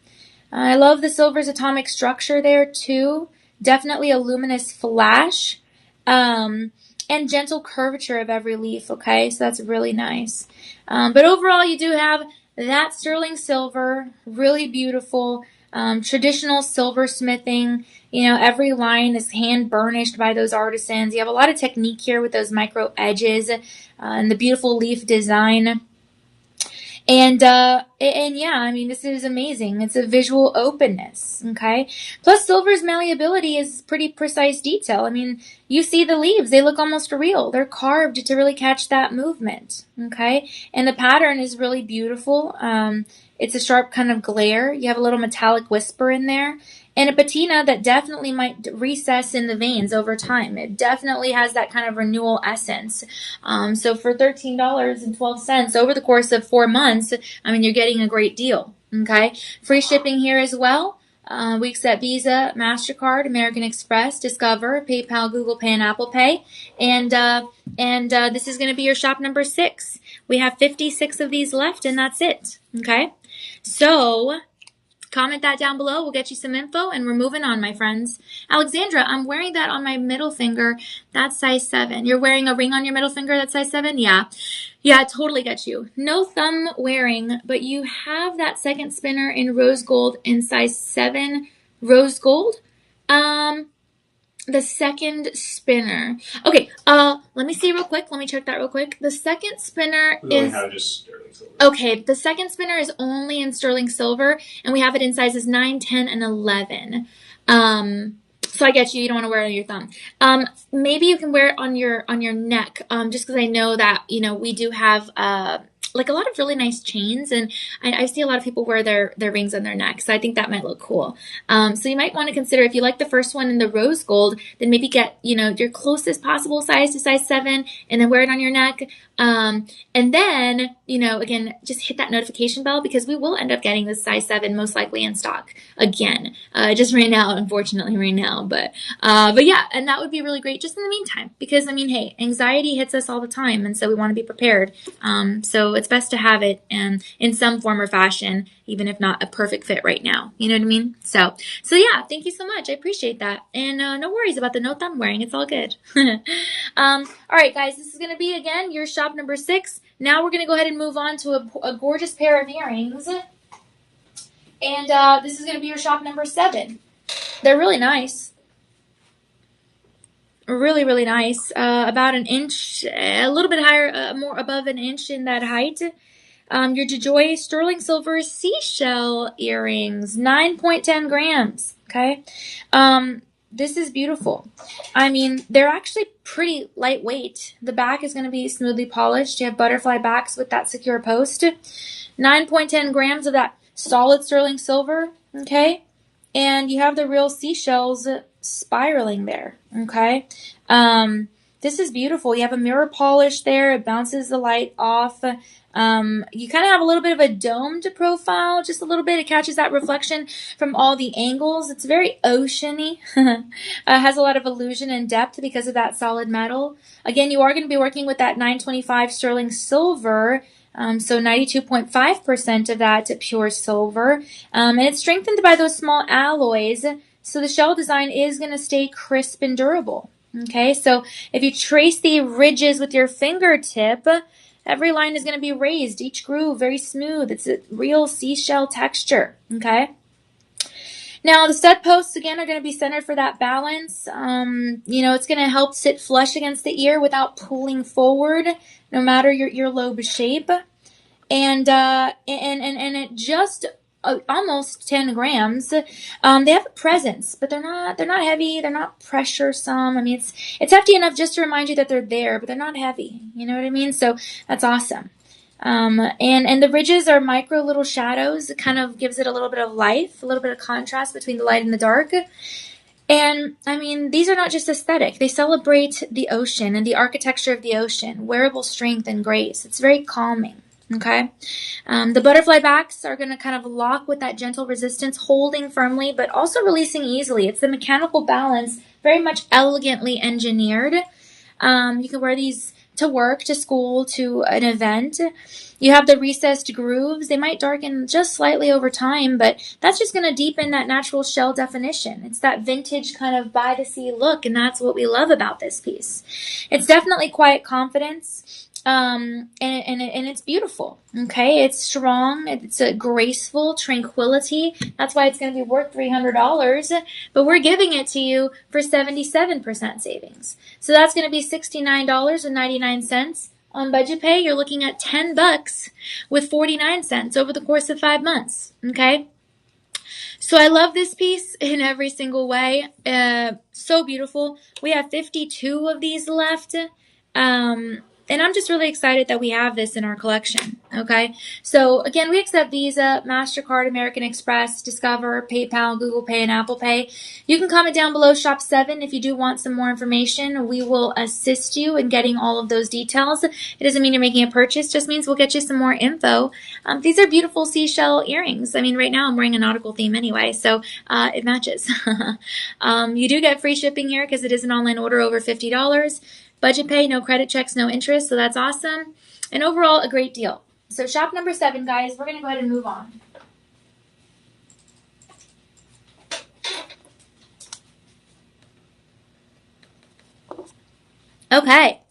I love the silver's atomic structure there too. Definitely a luminous flash. And gentle curvature of every leaf, okay? So that's really nice. But overall, you do have that sterling silver, really beautiful, traditional silversmithing. Every line is hand burnished by those artisans. You have a lot of technique here with those micro edges and the beautiful leaf design. And yeah, I mean, this is amazing. It's a visual openness, okay? Plus, silver's malleability is pretty precise detail. I mean, you see the leaves. They look almost real. They're carved to really catch that movement, okay? And the pattern is really beautiful. It's a sharp kind of glare. You have a little metallic whisper in there. And a patina that definitely might recess in the veins over time. It definitely has that kind of renewal essence. So for $13.12 over the course of 4 months, I mean, you're getting a great deal. Okay. Free shipping here as well. We accept Visa, MasterCard, American Express, Discover, PayPal, Google Pay, and Apple Pay. And this is going to be your shop number 6. We have 56 of these left, and that's it. Okay. So comment that down below. We'll get you some info, and we're moving on, my friends. Alexandra, I'm wearing that on my middle finger. That's size 7. You're wearing a ring on your middle finger that's size 7? Yeah. Yeah, totally get you. No thumb wearing, but you have that second spinner in rose gold in size 7 rose gold. The second spinner. Okay, let me see real quick. Let me check that real quick. The second spinner we only have just sterling silver. Okay, the second spinner is only in sterling silver, and we have it in sizes 9, 10, and 11. So I get you. You don't want to wear it on your thumb. Maybe you can wear it on your neck, just because I know that we do have like a lot of really nice chains, and I see a lot of people wear their rings on their neck, so I think that might look cool. So you might want to consider, if you like the first one in the rose gold, then maybe get, your closest possible size to size 7, and then wear it on your neck. And then, again, just hit that notification bell, because we will end up getting this size 7 most likely in stock again. Just right now, unfortunately, right now. But yeah, and that would be really great just in the meantime, because hey, anxiety hits us all the time, and so we want to be prepared. So it's best to have it in some form or fashion, even if not a perfect fit right now. You know what I mean? So yeah, thank you so much. I appreciate that. And no worries about the note that I'm wearing. It's all good. All right, guys, this is going to be, again, your shop number 6. Now we're going to go ahead and move on to a gorgeous pair of earrings. And this is going to be your shop number 7. They're really nice. Really, really nice. About an inch, a little bit higher, more above an inch in that height. Your DeJoy sterling silver seashell earrings, 9.10 grams. Okay. This is beautiful. They're actually pretty lightweight. The back is going to be smoothly polished. You have butterfly backs with that secure post. 9.10 grams of that solid sterling silver. Okay. And you have the real seashells spiraling there. Okay. This is beautiful. You have a mirror polish there. It bounces the light off. You kind of have a little bit of a domed profile, just a little bit. It catches that reflection from all the angles. It's very oceany. Has a lot of illusion and depth because of that solid metal. Again, you are going to be working with that 925 sterling silver. So 92.5% of that pure silver. And it's strengthened by those small alloys. So the shell design is going to stay crisp and durable. Okay, so if you trace the ridges with your fingertip, every line is going to be raised, each groove very smooth. It's a real seashell texture. Okay. Now, the stud posts, again, are going to be centered for that balance. It's going to help sit flush against the ear without pulling forward, no matter your earlobe shape. And it just almost 10 grams. They have a presence, but they're not heavy. They're not pressuresome. It's hefty enough just to remind you that they're there, but they're not heavy. You know what I mean? So that's awesome. And the ridges are micro little shadows. It kind of gives it a little bit of life, a little bit of contrast between the light and the dark. And these are not just aesthetic. They celebrate the ocean and the architecture of the ocean, wearable strength and grace. It's very calming. Okay. The butterfly backs are going to kind of lock with that gentle resistance, holding firmly, but also releasing easily. It's the mechanical balance, very much elegantly engineered. You can wear these to work, to school, to an event. You have the recessed grooves. They might darken just slightly over time, but that's just going to deepen that natural shell definition. It's that vintage kind of by the sea look, and that's what we love about this piece. It's definitely quiet confidence. And it's beautiful. Okay, it's strong. It's a graceful tranquility. That's why it's going to be worth $300. But we're giving it to you for 77% savings. So that's going to be $69.99 on budget pay. You're looking at $10 with 49 cents over the course of 5 months. Okay. So I love this piece in every single way. So beautiful. We have 52 of these left. And I'm just really excited that we have this in our collection. Okay. So again, we accept Visa, MasterCard, American Express, Discover, PayPal, Google Pay, and Apple Pay. You can comment down below shop 7 if you do want some more information. We will assist you in getting all of those details. It doesn't mean you're making a purchase, just means we'll get you some more info. These are beautiful seashell earrings. Right now I'm wearing a nautical theme anyway, so it matches. You do get free shipping here because it is an online order over $50. Budget pay, no credit checks, no interest, so that's awesome. And overall, a great deal. So shop number 7, guys, we're going to go ahead and move on. Okay.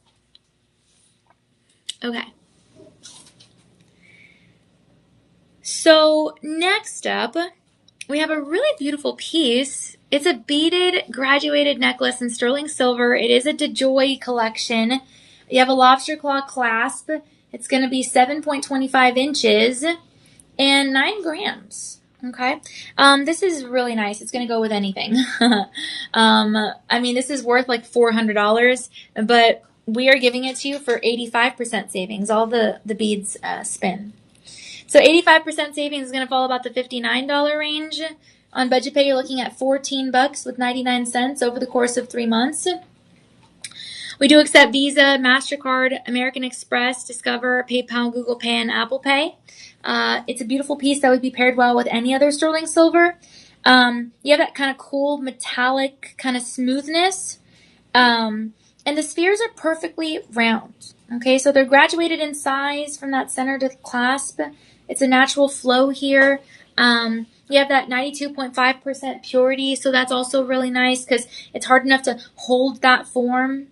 So next up, we have a really beautiful piece. It's a beaded graduated necklace in sterling silver. It is a DeJoy collection. You have a lobster claw clasp. It's going to be 7.25 inches and 9 grams. Okay. This is really nice. It's going to go with anything. This is worth like $400, but we are giving it to you for 85% savings. All the beads spin. So 85% savings is going to fall about the $59 range. On budget pay, you're looking at $14 with 99 cents over the course of 3 months. We do accept Visa, MasterCard, American Express, Discover, PayPal, Google Pay, and Apple Pay. It's a beautiful piece that would be paired well with any other sterling silver. You have that kind of cool metallic kind of smoothness. And the spheres are perfectly round. Okay, so they're graduated in size from that center to clasp. It's a natural flow here. You have that 92.5% purity, so that's also really nice because it's hard enough to hold that form.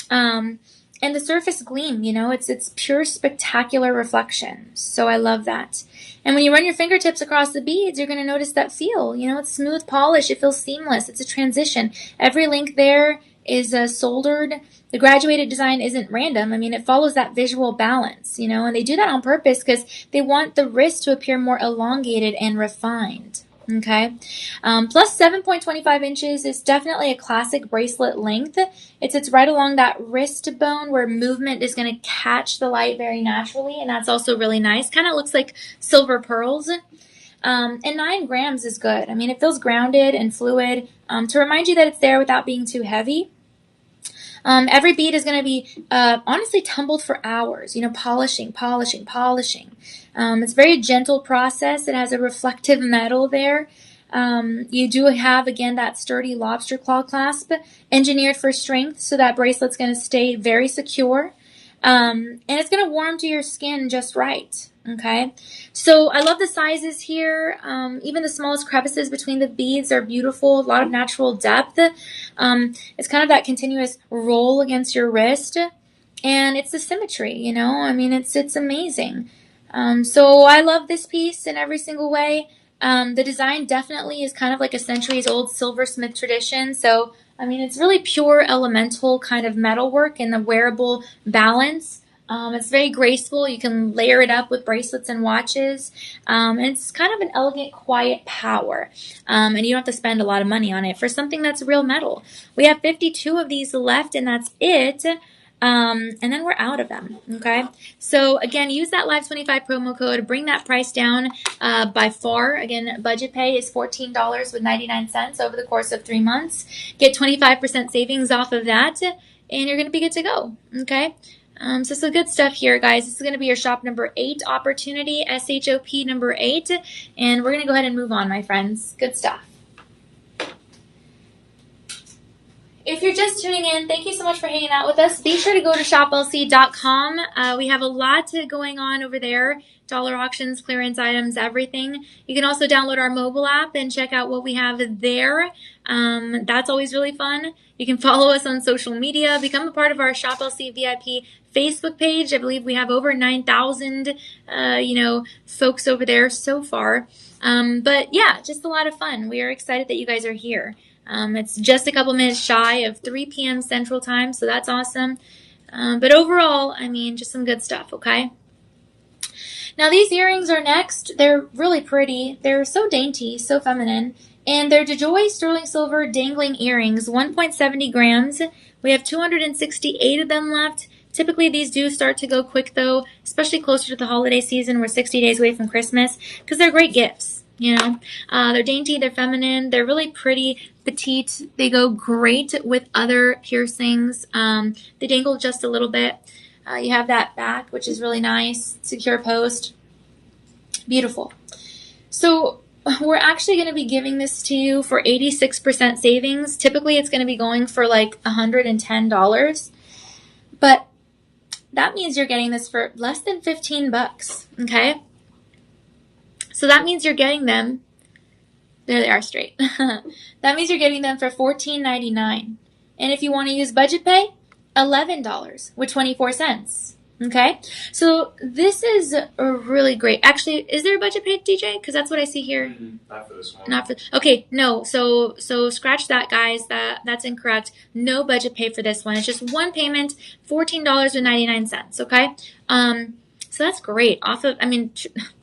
And the surface gleam, you know, it's pure spectacular reflection. So I love that. And when you run your fingertips across the beads, you're going to notice that feel. You know, it's smooth polish. It feels seamless. It's a transition. Every link there is soldered. The graduated design isn't random. I mean, it follows that visual balance, you know, and they do that on purpose because they want the wrist to appear more elongated and refined. Okay. Plus 7.25 inches is definitely a classic bracelet length. It sits right along that wrist bone where movement is going to catch the light very naturally. And that's also really nice. Kind of looks like silver pearls. And 9 grams is good. I mean, it feels grounded and fluid to remind you that it's there without being too heavy. Every bead is going to be honestly tumbled for hours, you know, polishing. It's a very gentle process. It has a reflective metal there. You do have, again, that sturdy lobster claw clasp engineered for strength, so that bracelet's going to stay very secure. And it's going to warm to your skin just right. Okay, so I love the sizes here. Even the smallest crevices between the beads are beautiful. A lot of natural depth. It's kind of that continuous roll against your wrist, and it's the symmetry. You know, I mean, it's amazing. So I love this piece in every single way. The design definitely is kind of like a centuries-old silversmith tradition. So I mean, it's really pure elemental kind of metalwork and the wearable balance. It's very graceful. You can layer it up with bracelets and watches. And it's kind of an elegant, quiet power. And you don't have to spend a lot of money on it for something that's real metal. We have 52 of these left, and that's it. And then we're out of them, okay? So, again, use that Live25 promo code. Bring that price down by far. Again, budget pay is $14 with 99 cents over the course of 3 months. Get 25% savings off of that, and you're going to be good to go, okay? So some good stuff here, guys. This is going to be your shop number 8 opportunity, SHOP number 8. And we're going to go ahead and move on, my friends. Good stuff. If you're just tuning in, thank you so much for hanging out with us. Be sure to go to shoplc.com. We have a lot going on over there. Dollar auctions, clearance items, everything. You can also download our mobile app and check out what we have there. That's always really fun. You can follow us on social media. Become a part of our Shop LC VIP Facebook page. I believe we have over 9,000, folks over there so far. But yeah, just a lot of fun. We are excited that you guys are here. It's just a couple minutes shy of 3 p.m. Central Time, so that's awesome. But overall, I mean, just some good stuff, okay? Now, these earrings are next. They're really pretty. They're so dainty, so feminine. And they're DeJoy sterling silver dangling earrings, 1.70 grams. We have 268 of them left. Typically, these do start to go quick, though, especially closer to the holiday season. We're 60 days away from Christmas because they're great gifts, you know. They're dainty, they're feminine, they're really pretty, petite. They go great with other piercings. They dangle just a little bit. You have that back, which is really nice. Secure post. Beautiful. So we're actually going to be giving this to you for 86% savings. Typically, it's going to be going for like $110. But that means you're getting this for less than 15 bucks, okay? So that means you're getting them. There they are straight. That means you're getting them for $14.99. And if you want to use budget pay, $11 with 24 cents. Okay? So this is a really great. Actually, is there a budget pay, DJ? Because that's what I see here. Not for this one. Not for. Okay, no. So scratch that, guys. That's incorrect. No budget pay for this one. It's just one payment, $14.99. Okay. So that's great. Off of, I mean,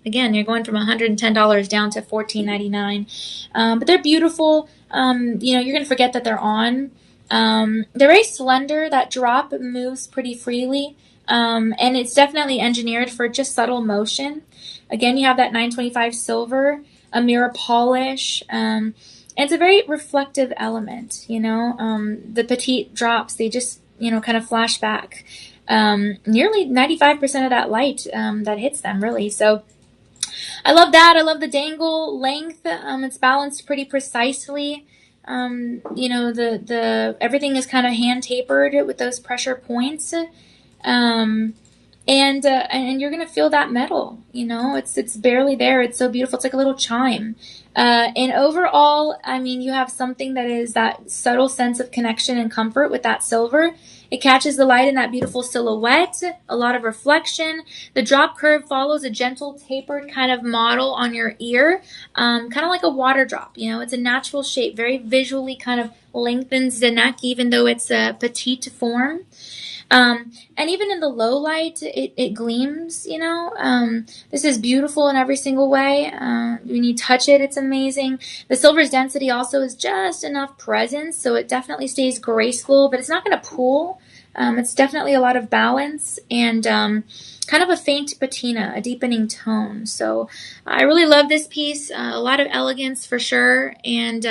again, you're going from $110 down to $14.99. But they're beautiful. You're gonna forget that they're on. They're very slender. That drop moves pretty freely. And it's definitely engineered for just subtle motion. Again, you have that 925 silver, a mirror polish. And it's a very reflective element, you know. The petite drops, they just, you know, kind of flash back. Nearly 95% of that light that hits them, really. So I love that. I love the dangle length. It's balanced pretty precisely. You know, the everything is kind of hand tapered with those pressure points. Um, and you're gonna feel that metal. You know, it's barely there. It's so beautiful. It's like a little chime. And overall, I mean, you have something that is that subtle sense of connection and comfort with that silver. It catches the light in that beautiful silhouette, a lot of reflection. The drop curve follows a gentle tapered kind of model on your ear, kind of like a water drop. You know, it's a natural shape, very visually kind of lengthens the neck, even though it's a petite form. And even in the low light, it gleams, you know. This is beautiful in every single way. When you touch it, it's amazing. The silver's density also is just enough presence, so it definitely stays graceful, but it's not going to pool. It's definitely a lot of balance and kind of a faint patina, a deepening tone. So I really love this piece. A lot of elegance for sure, and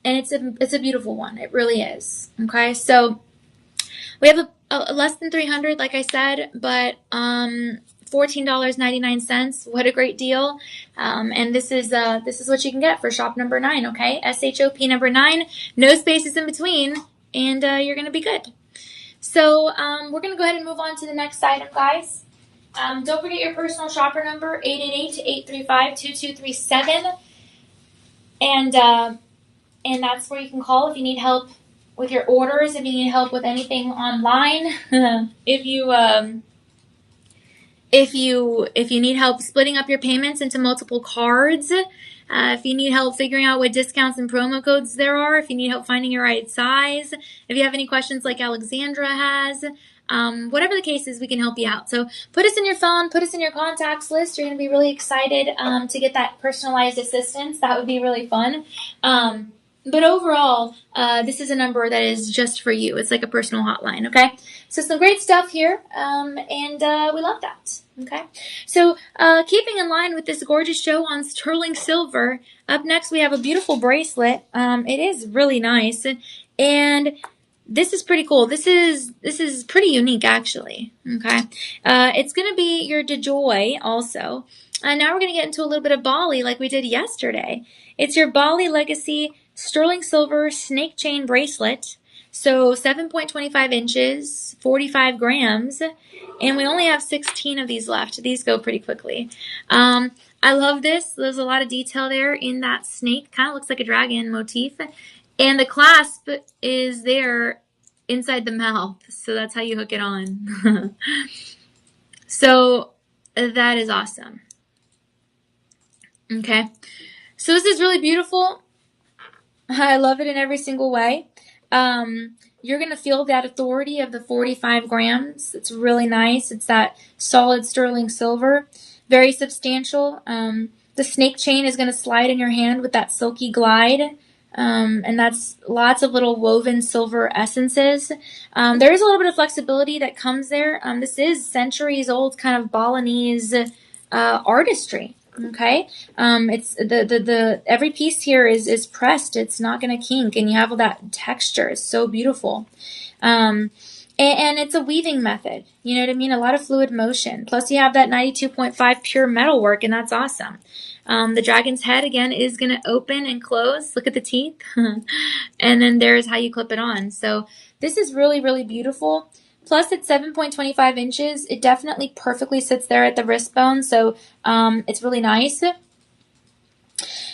it's a beautiful one. It really is. Okay, so we have a less than 300, like I said, but $14.99. What a great deal! And this is what you can get for shop number 9. Okay, SHOP number 9, no spaces in between, and you're gonna be good. So we're gonna go ahead and move on to the next item, guys. Don't forget your personal shopper number, 888-835-2237, and that's where you can call if you need help with your orders, if you need help with anything online, if you need help splitting up your payments into multiple cards, if you need help figuring out what discounts and promo codes there are, if you need help finding your right size, if you have any questions like Alexandra has, whatever the case is, we can help you out. So put us in your phone, put us in your contacts list. You're going to be really excited to get that personalized assistance. That would be really fun. But overall, this is a number that is just for you. It's like a personal hotline, okay? So some great stuff here, and we love that, okay? So keeping in line with this gorgeous show on sterling silver, up next we have a beautiful bracelet. It is really nice, and this is pretty cool. This is pretty unique, actually, okay? It's going to be your DeJoy also. Now we're going to get into a little bit of Bali like we did yesterday. It's your Bali Legacy sterling silver snake chain bracelet. So 7.25 inches, 45 grams, and we only have 16 of these left. These go pretty quickly. I love this. There's a lot of detail there in that snake. Kind of looks like a dragon motif. And the clasp is there inside the mouth. So that's how you hook it on. So that is awesome. Okay. So this is really beautiful. I love it in every single way. You're going to feel that authority of the 45 grams. It's really nice. It's that solid sterling silver. Very substantial. The snake chain is going to slide in your hand with that silky glide. And that's lots of little woven silver essences. There is a little bit of flexibility that comes there. This is centuries old kind of Balinese artistry. Okay, it's the every piece here is pressed. It's not going to kink, and you have all that texture. It's so beautiful. And it's a weaving method. You know what I mean? A lot of fluid motion. Plus, you have that 92.5 pure metal work, and that's awesome. The dragon's head, again, is going to open and close. Look at the teeth. And then there's how you clip it on. So this is really, really beautiful. Plus, it's 7.25 inches. It definitely perfectly sits there at the wrist bone, so it's really nice.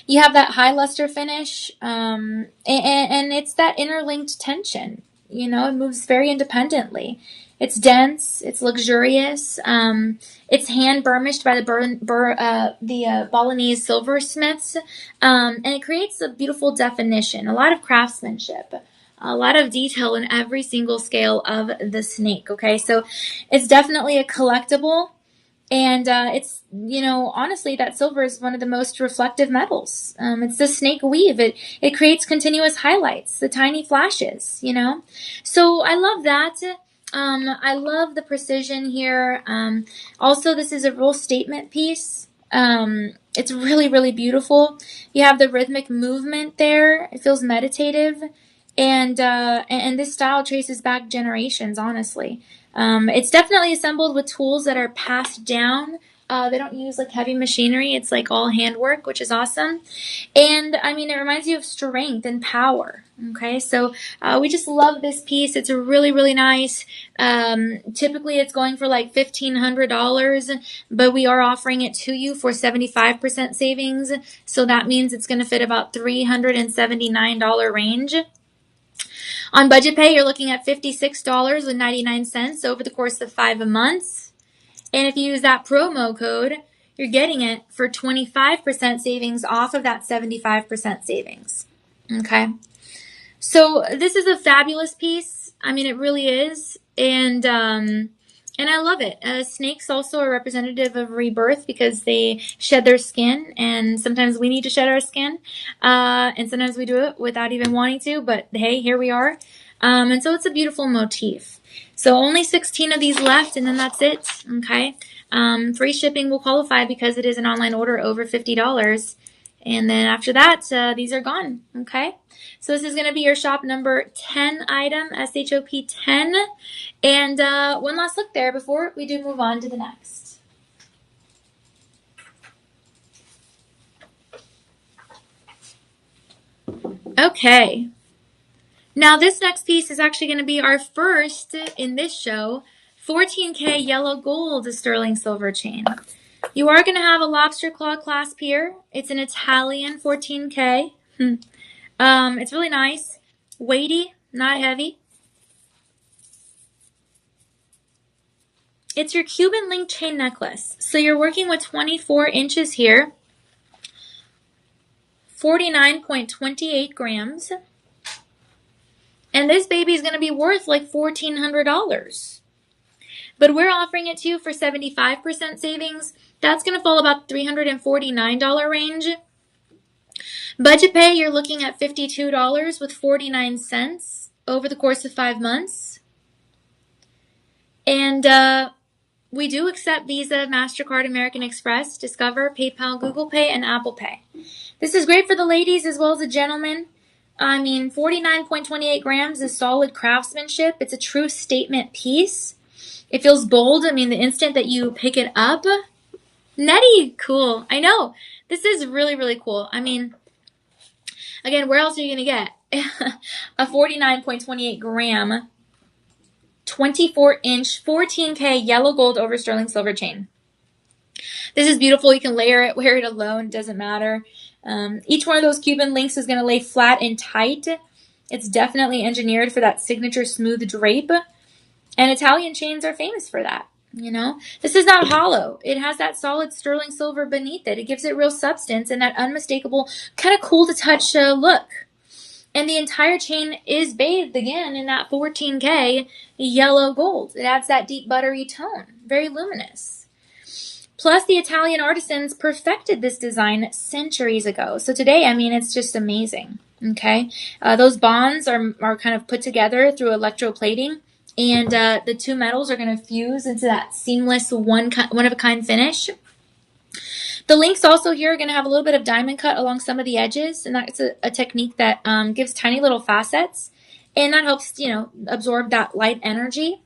You have that high luster finish, and it's that interlinked tension. You know, it moves very independently. It's dense. It's luxurious. It's hand burnished by the Balinese silversmiths, and it creates a beautiful definition. A lot of craftsmanship. A lot of detail in every single scale of the snake, okay? So it's definitely a collectible. And honestly, that silver is one of the most reflective metals. It's the snake weave. It creates continuous highlights, the tiny flashes. So I love that. I love the precision here. Also, this is a real statement piece. It's really, really beautiful. You have the rhythmic movement there. It feels meditative. And this style traces back generations, honestly. It's definitely assembled with tools that are passed down. They don't use like heavy machinery. It's like all handwork, which is awesome. And I mean, it reminds you of strength and power. Okay, so we just love this piece. It's really, really nice. Typically, it's going for like $1,500, but we are offering it to you for 75% savings. So that means it's going to fit about $379 range. On budget pay, you're looking at $56.99 over the course of 5 months. And if you use that promo code, you're getting it for 25% savings off of that 75% savings. Okay. So this is a fabulous piece. I mean, it really is. And I love it. Snakes also are representative of rebirth because they shed their skin, and sometimes we need to shed our skin, and sometimes we do it without even wanting to, but hey, here we are. And so it's a beautiful motif. So only 16 of these left, and then that's it. Okay. Free shipping will qualify because it is an online order over $50. And then after that, these are gone. Okay. So this is going to be your shop number 10 item, SHOP 10. And one last look there before we do move on to the next. Okay. Now this next piece is actually going to be our first in this show, 14K yellow gold sterling silver chain. You are going to have a lobster claw clasp here. It's an Italian 14K. It's really nice. Weighty, not heavy. It's your Cuban link chain necklace. So you're working with 24 inches here. 49.28 grams. And this baby is going to be worth like $1,400. But we're offering it to you for 75% savings. That's going to fall about $349 range. Budget pay, you're looking at $52 with 49 cents over the course of 5 months. And we do accept Visa, MasterCard, American Express, Discover, PayPal, Google Pay, and Apple Pay. This is great for the ladies as well as the gentlemen. I mean, 49.28 grams is solid craftsmanship. It's a true statement piece. It feels bold. I mean, the instant that you pick it up, nutty, cool. I know. This is really, really cool. I mean, again, where else are you going to get a 49.28 gram, 24-inch, 14K yellow gold over sterling silver chain? This is beautiful. You can layer it, wear it alone. Doesn't matter. Each one of those Cuban links is going to lay flat and tight. It's definitely engineered for that signature smooth drape. And Italian chains are famous for that. This is not hollow. It has that solid sterling silver beneath it. It gives it real substance and that unmistakable, kind of cool to touch look. And the entire chain is bathed again in that 14K yellow gold. It adds that deep buttery tone. Very luminous. Plus, the Italian artisans perfected this design centuries ago. So today, I mean, it's just amazing. Okay, those bonds are kind of put together through electroplating, and the two metals are going to fuse into that seamless one-of-a-kind finish. The links also here are going to have a little bit of diamond cut along some of the edges, and that's a technique that gives tiny little facets, and that helps absorb that light energy.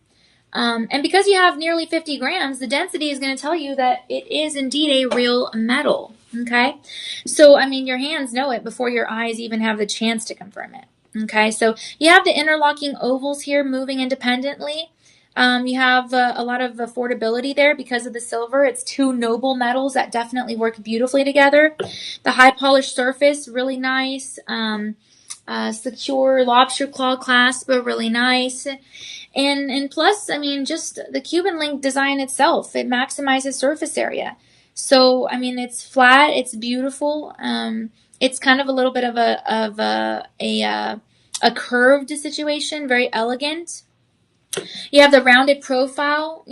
And because you have nearly 50 grams, the density is going to tell you that it is indeed a real metal. Okay, so I mean, your hands know it before your eyes even have the chance to confirm it. Okay, so you have the interlocking ovals here moving independently. You have a lot of affordability there because of the silver. It's two noble metals that definitely work beautifully together. The high polished surface, really nice. Secure lobster claw clasp, really nice. And plus, I mean, just the Cuban link design itself, it maximizes surface area. So, I mean, it's flat, it's beautiful. It's kind of a little bit of a curved situation, very elegant. You have the rounded profile,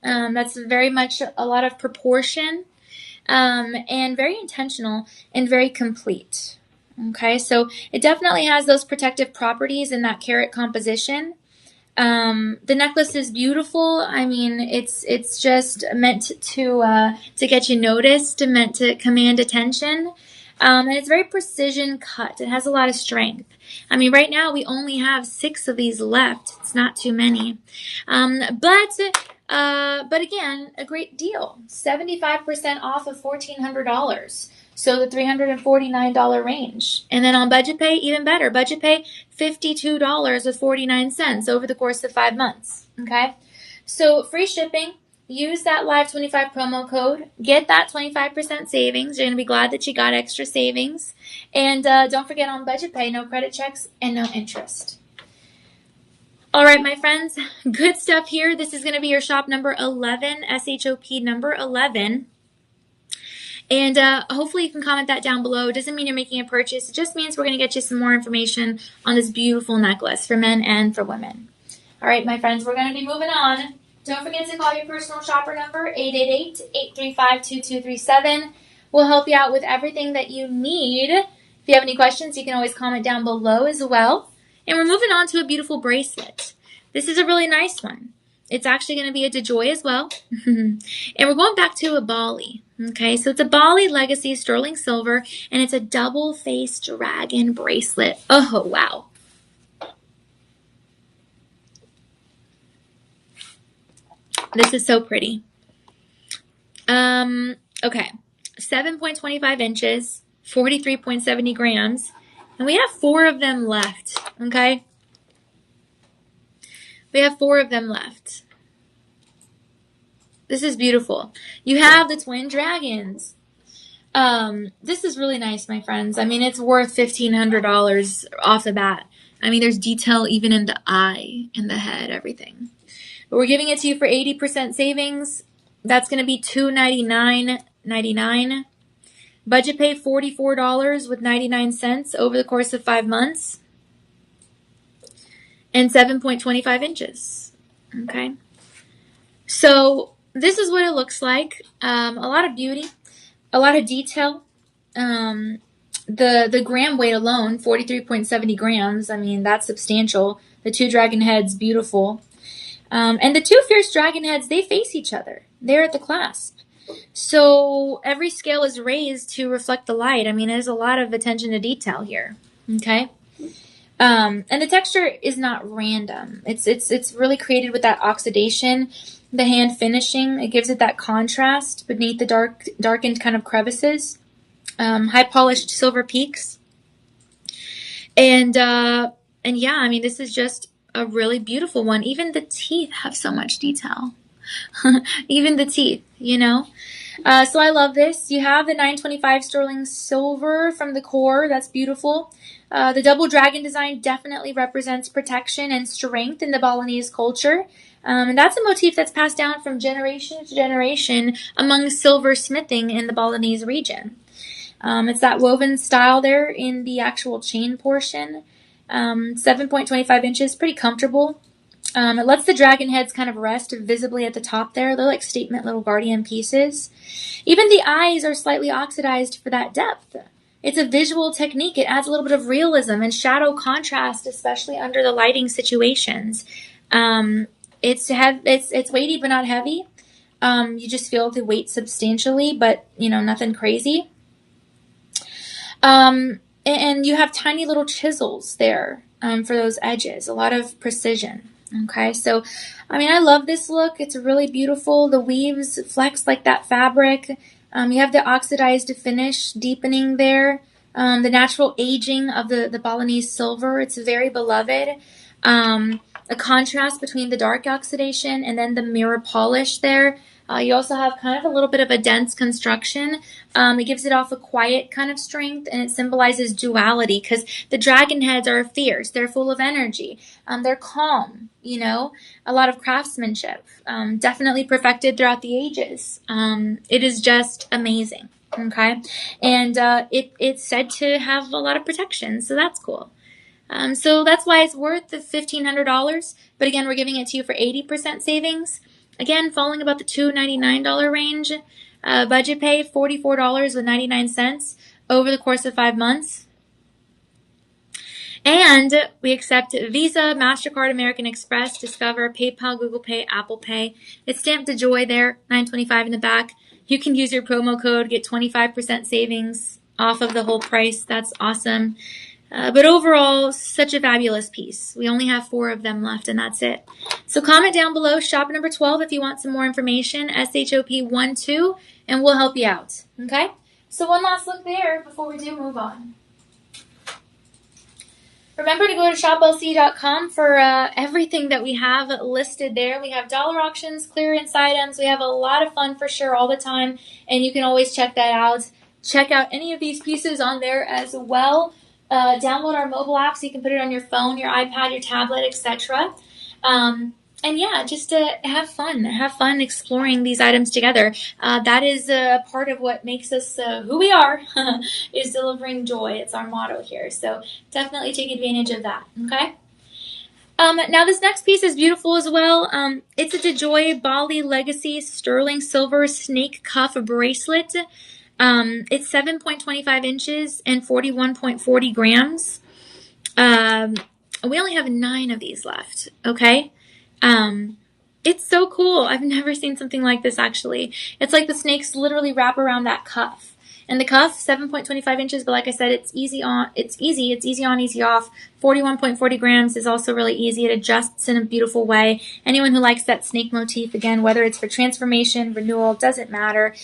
that's very much a lot of proportion, and very intentional and very complete. Okay, so it definitely has those protective properties in that carat composition. The necklace is beautiful. I mean, it's just meant to get you noticed, meant to command attention. And it's very precision cut. It has a lot of strength. I mean, right now we only have 6 of these left. It's not too many. But again, a great deal. 75% off of $1,400. So the $349 range. And then on budget pay, even better. Budget pay, $52.49 over the course of 5 months. Okay? So free shipping. Use that Live 25 promo code. Get that 25% savings. You're going to be glad that you got extra savings. And don't forget, on budget pay, no credit checks and no interest. All right, my friends, good stuff here. This is going to be your shop number 11, SHOP number 11. And hopefully you can comment that down below. It doesn't mean you're making a purchase. It just means we're going to get you some more information on this beautiful necklace for men and for women. All right, my friends, we're going to be moving on. Don't forget to call your personal shopper number, 888-835-2237. We'll help you out with everything that you need. If you have any questions, you can always comment down below as well. And we're moving on to a beautiful bracelet. This is a really nice one. It's actually going to be a DeJoy as well. And we're going back to a Bali. Okay, so it's a Bali Legacy Sterling Silver, and it's a double-faced dragon bracelet. Oh, wow. This is so pretty. Okay, 7.25 inches, 43.70 grams, and we have 4 of them left, okay? We have 4 of them left. This is beautiful. You have the twin dragons. This is really nice, my friends. I mean, it's worth $1,500 off the bat. I mean, there's detail even in the eye, in the head, everything. But we're giving it to you for 80% savings. That's going to be $299.99. Budget pay $44.99 over the course of 5 months. And 7.25 inches. Okay. So this is what it looks like. A lot of beauty, a lot of detail. The gram weight alone, 43.70 grams. I mean, that's substantial. The 2 dragon heads, beautiful. And the 2 fierce dragon heads, they face each other. They're at the clasp. So every scale is raised to reflect the light. I mean, there's a lot of attention to detail here. Okay. And the texture is not random. It's really created with that oxidation, the hand finishing. It gives it that contrast beneath the darkened kind of crevices. High polished silver peaks. And yeah, I mean, this is just a really beautiful one. Even the teeth have so much detail. Even the teeth, So I love this. You have the 925 sterling silver from the core. That's beautiful. The double dragon design definitely represents protection and strength in the Balinese culture. And that's a motif that's passed down from generation to generation among silver smithing in the Balinese region. It's that woven style there in the actual chain portion. 7.25 inches, pretty comfortable. It lets the dragon heads kind of rest visibly at the top there. They're like statement little guardian pieces. Even the eyes are slightly oxidized for that depth. It's a visual technique. It adds a little bit of realism and shadow contrast, especially under the lighting situations. It's weighty but not heavy. You just feel the weight substantially, but nothing crazy. And you have tiny little chisels there for those edges. A lot of precision. Okay, so, I mean, I love this look. It's really beautiful. The weaves flex like that fabric. You have the oxidized finish deepening there. The natural aging of the Balinese silver. It's very beloved. A contrast between the dark oxidation and then the mirror polish there. You also have kind of a little bit of a dense construction. It gives it off a quiet kind of strength, and it symbolizes duality because the dragon heads are fierce. They're full of energy. They're calm, a lot of craftsmanship. Definitely perfected throughout the ages. It is just amazing, okay? And it's said to have a lot of protection, so that's cool. So that's why it's worth the $1,500. But again, we're giving it to you for 80% savings. Again, falling about the $299 range. Budget pay $44.99 over the course of 5 months. And we accept Visa, MasterCard, American Express, Discover, PayPal, Google Pay, Apple Pay. It's stamped DeJoy there, $9.25 in the back. You can use your promo code, get 25% savings off of the whole price. That's awesome. But overall, such a fabulous piece. We only have 4 of them left, and that's it. So comment down below, shop number 12 if you want some more information, SHOP12, and we'll help you out. Okay? So one last look there before we do move on. Remember to go to shoplc.com for everything that we have listed there. We have dollar auctions, clearance items. We have a lot of fun for sure all the time, and you can always check that out. Check out any of these pieces on there as well. Download our mobile app so you can put it on your phone, your iPad, your tablet, etc. And yeah, just have fun. Have fun exploring these items together. That is a part of what makes us who we are, is delivering joy. It's our motto here. So definitely take advantage of that, okay? Now this next piece is beautiful as well. It's a DeJoy Bali Legacy Sterling Silver Snake Cuff Bracelet. It's 7.25 inches and 41.40 grams. We only have 9 of these left, okay? It's so cool. I've never seen something like this, actually. It's like the snakes literally wrap around that cuff. And the cuff, 7.25 inches, but like I said, it's easy on, easy off. 41.40 grams is also really easy. It adjusts in a beautiful way. Anyone who likes that snake motif, again, whether it's for transformation, renewal, doesn't matter.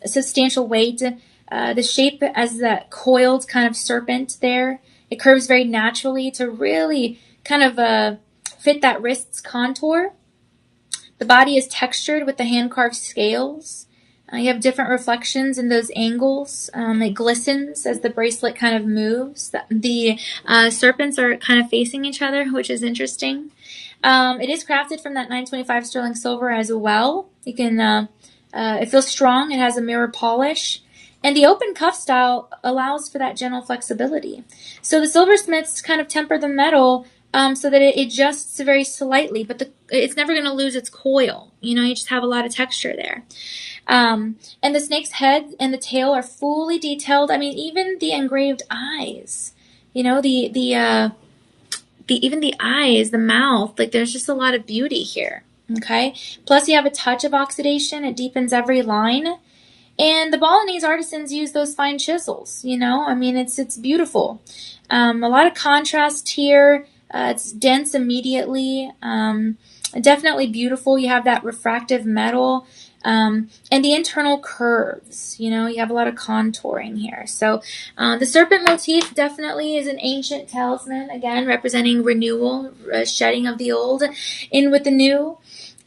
Substantial weight. The shape as that coiled kind of serpent there, it curves very naturally to really kind of fit that wrist's contour. The body is textured with the hand-carved scales. You have different reflections in those angles. It glistens as the bracelet kind of moves. The serpents are kind of facing each other, which is interesting. It is crafted from that 925 sterling silver as well. You can. It feels strong. It has a mirror polish. And the open cuff style allows for that gentle flexibility. So the silversmiths kind of temper the metal so that it adjusts very slightly, but it's never going to lose its coil. You just have a lot of texture there. And the snake's head and the tail are fully detailed. I mean, even the engraved eyes, even the eyes, the mouth, like there's just a lot of beauty here. Okay. Plus you have a touch of oxidation. It deepens every line. And the Balinese artisans use those fine chisels, I mean, it's beautiful. A lot of contrast here. It's dense immediately. Definitely beautiful. You have that refractive metal. And the internal curves, you have a lot of contouring here. So the serpent motif definitely is an ancient talisman, again, representing renewal, shedding of the old in with the new.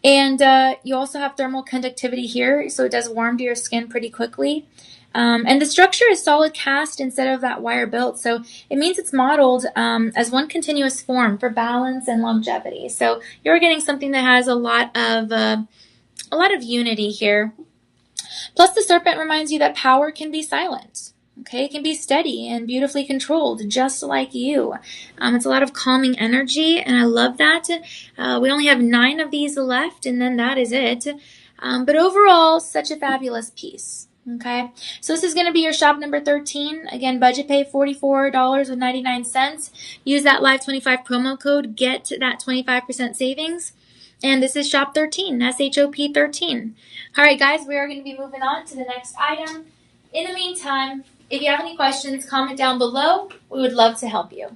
And you also have thermal conductivity here, so it does warm to your skin pretty quickly. And the structure is solid cast instead of that wire built, so it means it's modeled as one continuous form for balance and longevity. So you're getting something that has a lot of unity here. Plus, the serpent reminds you that power can be silent. Okay, it can be steady and beautifully controlled, just like you. It's a lot of calming energy, and I love that. We only have 9 of these left, and then that is it. But overall, such a fabulous piece. Okay, so this is going to be your shop number 13. Again, budget pay $44.99. Use that Live 25 promo code, get that 25% savings. And this is shop 13, SHOP 13. All right, guys, we are going to be moving on to the next item. In the meantime, if you have any questions, comment down below. We would love to help you.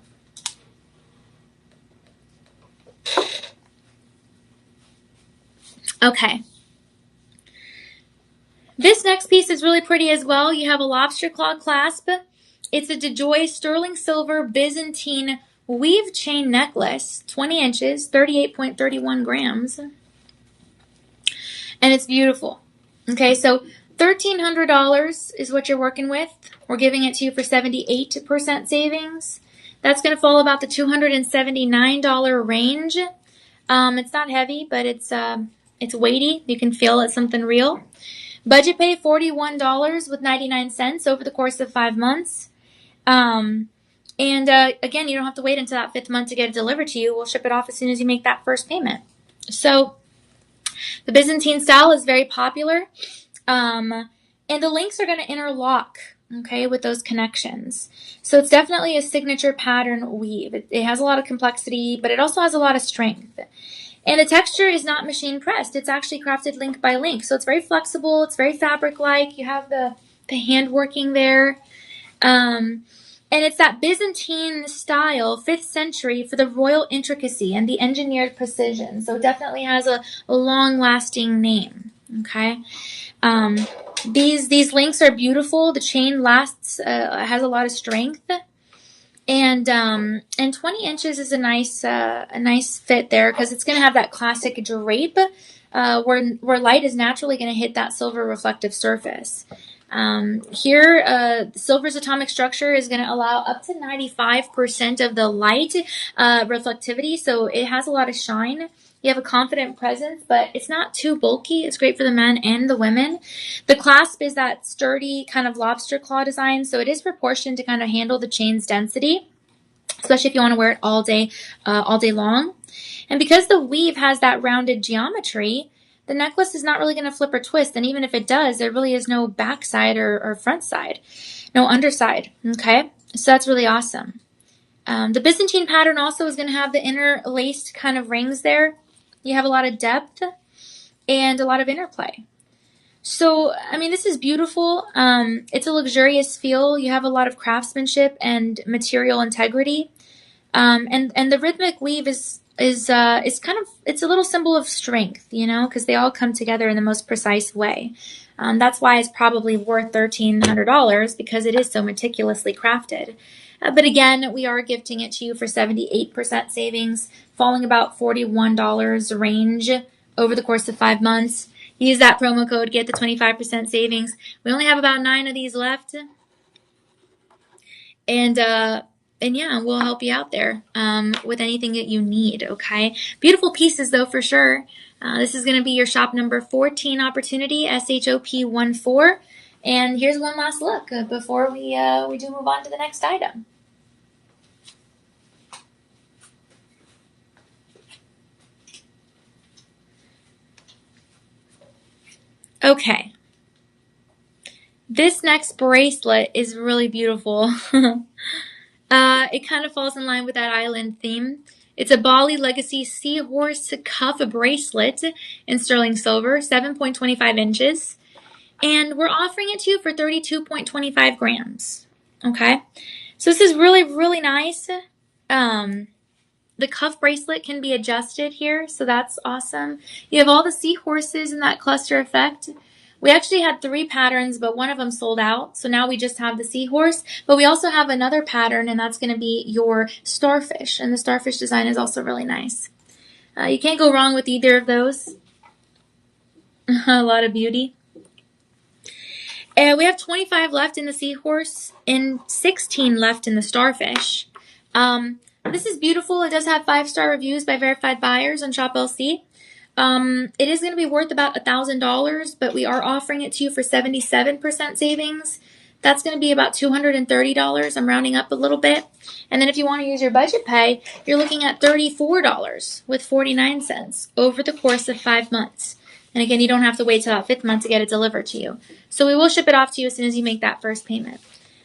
Okay. This next piece is really pretty as well. You have a lobster claw clasp. It's a DeJoy sterling silver Byzantine weave chain necklace, 20 inches, 38.31 grams. And it's beautiful. Okay, so $1,300 is what you're working with. We're giving it to you for 78% savings. That's going to fall about the $279 range. It's not heavy, but it's weighty. You can feel it's something real. Budget pay $41.99 over the course of 5 months. And again, you don't have to wait until that 5th month to get it delivered to you. We'll ship it off as soon as you make that first payment. So the Byzantine style is very popular. And the links are going to interlock, okay, with those connections. So it's definitely a signature pattern weave. It has a lot of complexity, but it also has a lot of strength. And the texture is not machine pressed. It's actually crafted link by link. So it's very flexible. It's very fabric-like. You have the hand working there. And it's that Byzantine style, 5th century, for the royal intricacy and the engineered precision. So it definitely has a long-lasting name, okay? These links are beautiful. The chain lasts, has a lot of strength. And 20 inches is a nice fit there because it's going to have that classic drape where light is naturally going to hit that silver reflective surface. Here, silver's atomic structure is going to allow up to 95% of the light reflectivity, so it has a lot of shine. You have a confident presence, but it's not too bulky. It's great for the men and the women. The clasp is that sturdy kind of lobster claw design, so it is proportioned to kind of handle the chain's density, especially if you want to wear it all day long. And because the weave has that rounded geometry, the necklace is not really going to flip or twist. And even if it does, there really is no backside or front side, no underside. Okay, so that's really awesome. The Byzantine pattern also is going to have the interlaced kind of rings there. You have a lot of depth and a lot of interplay. So, I mean, this is beautiful. It's a luxurious feel. You have a lot of craftsmanship and material integrity. And the rhythmic weave is kind of, it's a little symbol of strength, you know, because they all come together in the most precise way. That's why it's probably worth $1,300 because it is so meticulously crafted. But again, we are gifting it to you for 78% savings, falling about $41 range over the course of 5 months. Use that promo code, get the 25% savings. We only have about 9 of these left. And yeah, we'll help you out there with anything that you need, okay? Beautiful pieces, though, for sure. This is going to be your shop number 14 opportunity, SHOP14. And here's one last look before we do move on to the next item. Okay. This next bracelet is really beautiful. It kind of falls in line with that island theme. It's a Bali Legacy Seahorse Cuff Bracelet in sterling silver, 7.25 inches. And we're offering it to you for 32.25 grams. Okay? So this is really, really nice. The cuff bracelet can be adjusted here, so that's awesome. You have all the seahorses in that cluster effect. We actually had 3 patterns, but one of them sold out, so now we just have the seahorse. But we also have another pattern, and that's going to be your starfish, and the starfish design is also really nice. You can't go wrong with either of those. A lot of beauty. And we have 25 left in the seahorse and 16 left in the starfish. This is beautiful. It does have 5-star reviews by verified buyers on ShopLC. It is going to be worth about $1,000, but we are offering it to you for 77% savings. That's going to be about $230. I'm rounding up a little bit. And then if you want to use your budget pay, you're looking at $34 with 49 cents over the course of 5 months. And again, you don't have to wait till that 5th month to get it delivered to you. So we will ship it off to you as soon as you make that first payment.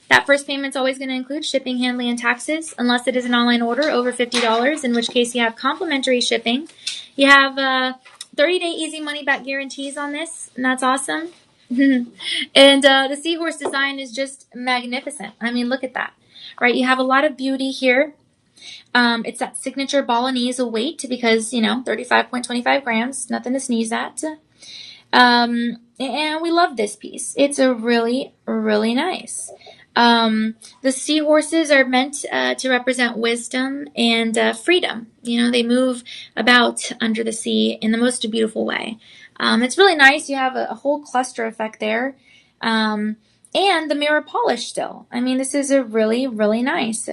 That first payment is always going to include shipping, handling, and taxes, unless it is an online order over $50, in which case you have complimentary shipping. You have 30-day easy money-back guarantees on this, and that's awesome. And the seahorse design is just magnificent. I mean, look at that. Right? You have a lot of beauty here. It's that signature Balinese weight because, 35.25 grams, nothing to sneeze at. And we love this piece. It's a really, really nice. The seahorses are meant to represent wisdom and freedom. They move about under the sea in the most beautiful way. It's really nice. You have a whole cluster effect there. And the mirror polish still. I mean, this is a really, really nice.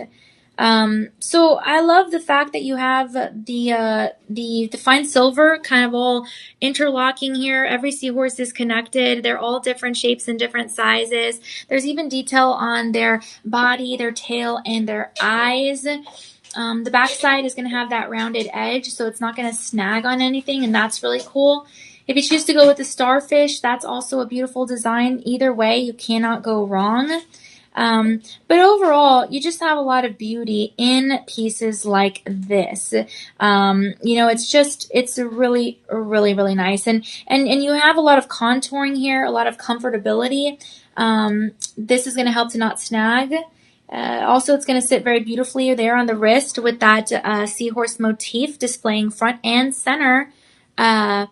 So I love the fact that you have the fine silver kind of all interlocking here. Every seahorse is connected. They're all different shapes and different sizes. There's even detail on their body, their tail, and their eyes. The backside is going to have that rounded edge, so it's not going to snag on anything, and that's really cool. If you choose to go with the starfish, that's also a beautiful design. Either way, you cannot go wrong. But overall, you just have a lot of beauty in pieces like this. It's really, really, really nice. And you have a lot of contouring here, a lot of comfortability. This is going to help to not snag. Also, it's going to sit very beautifully there on the wrist with that seahorse motif displaying front and center. And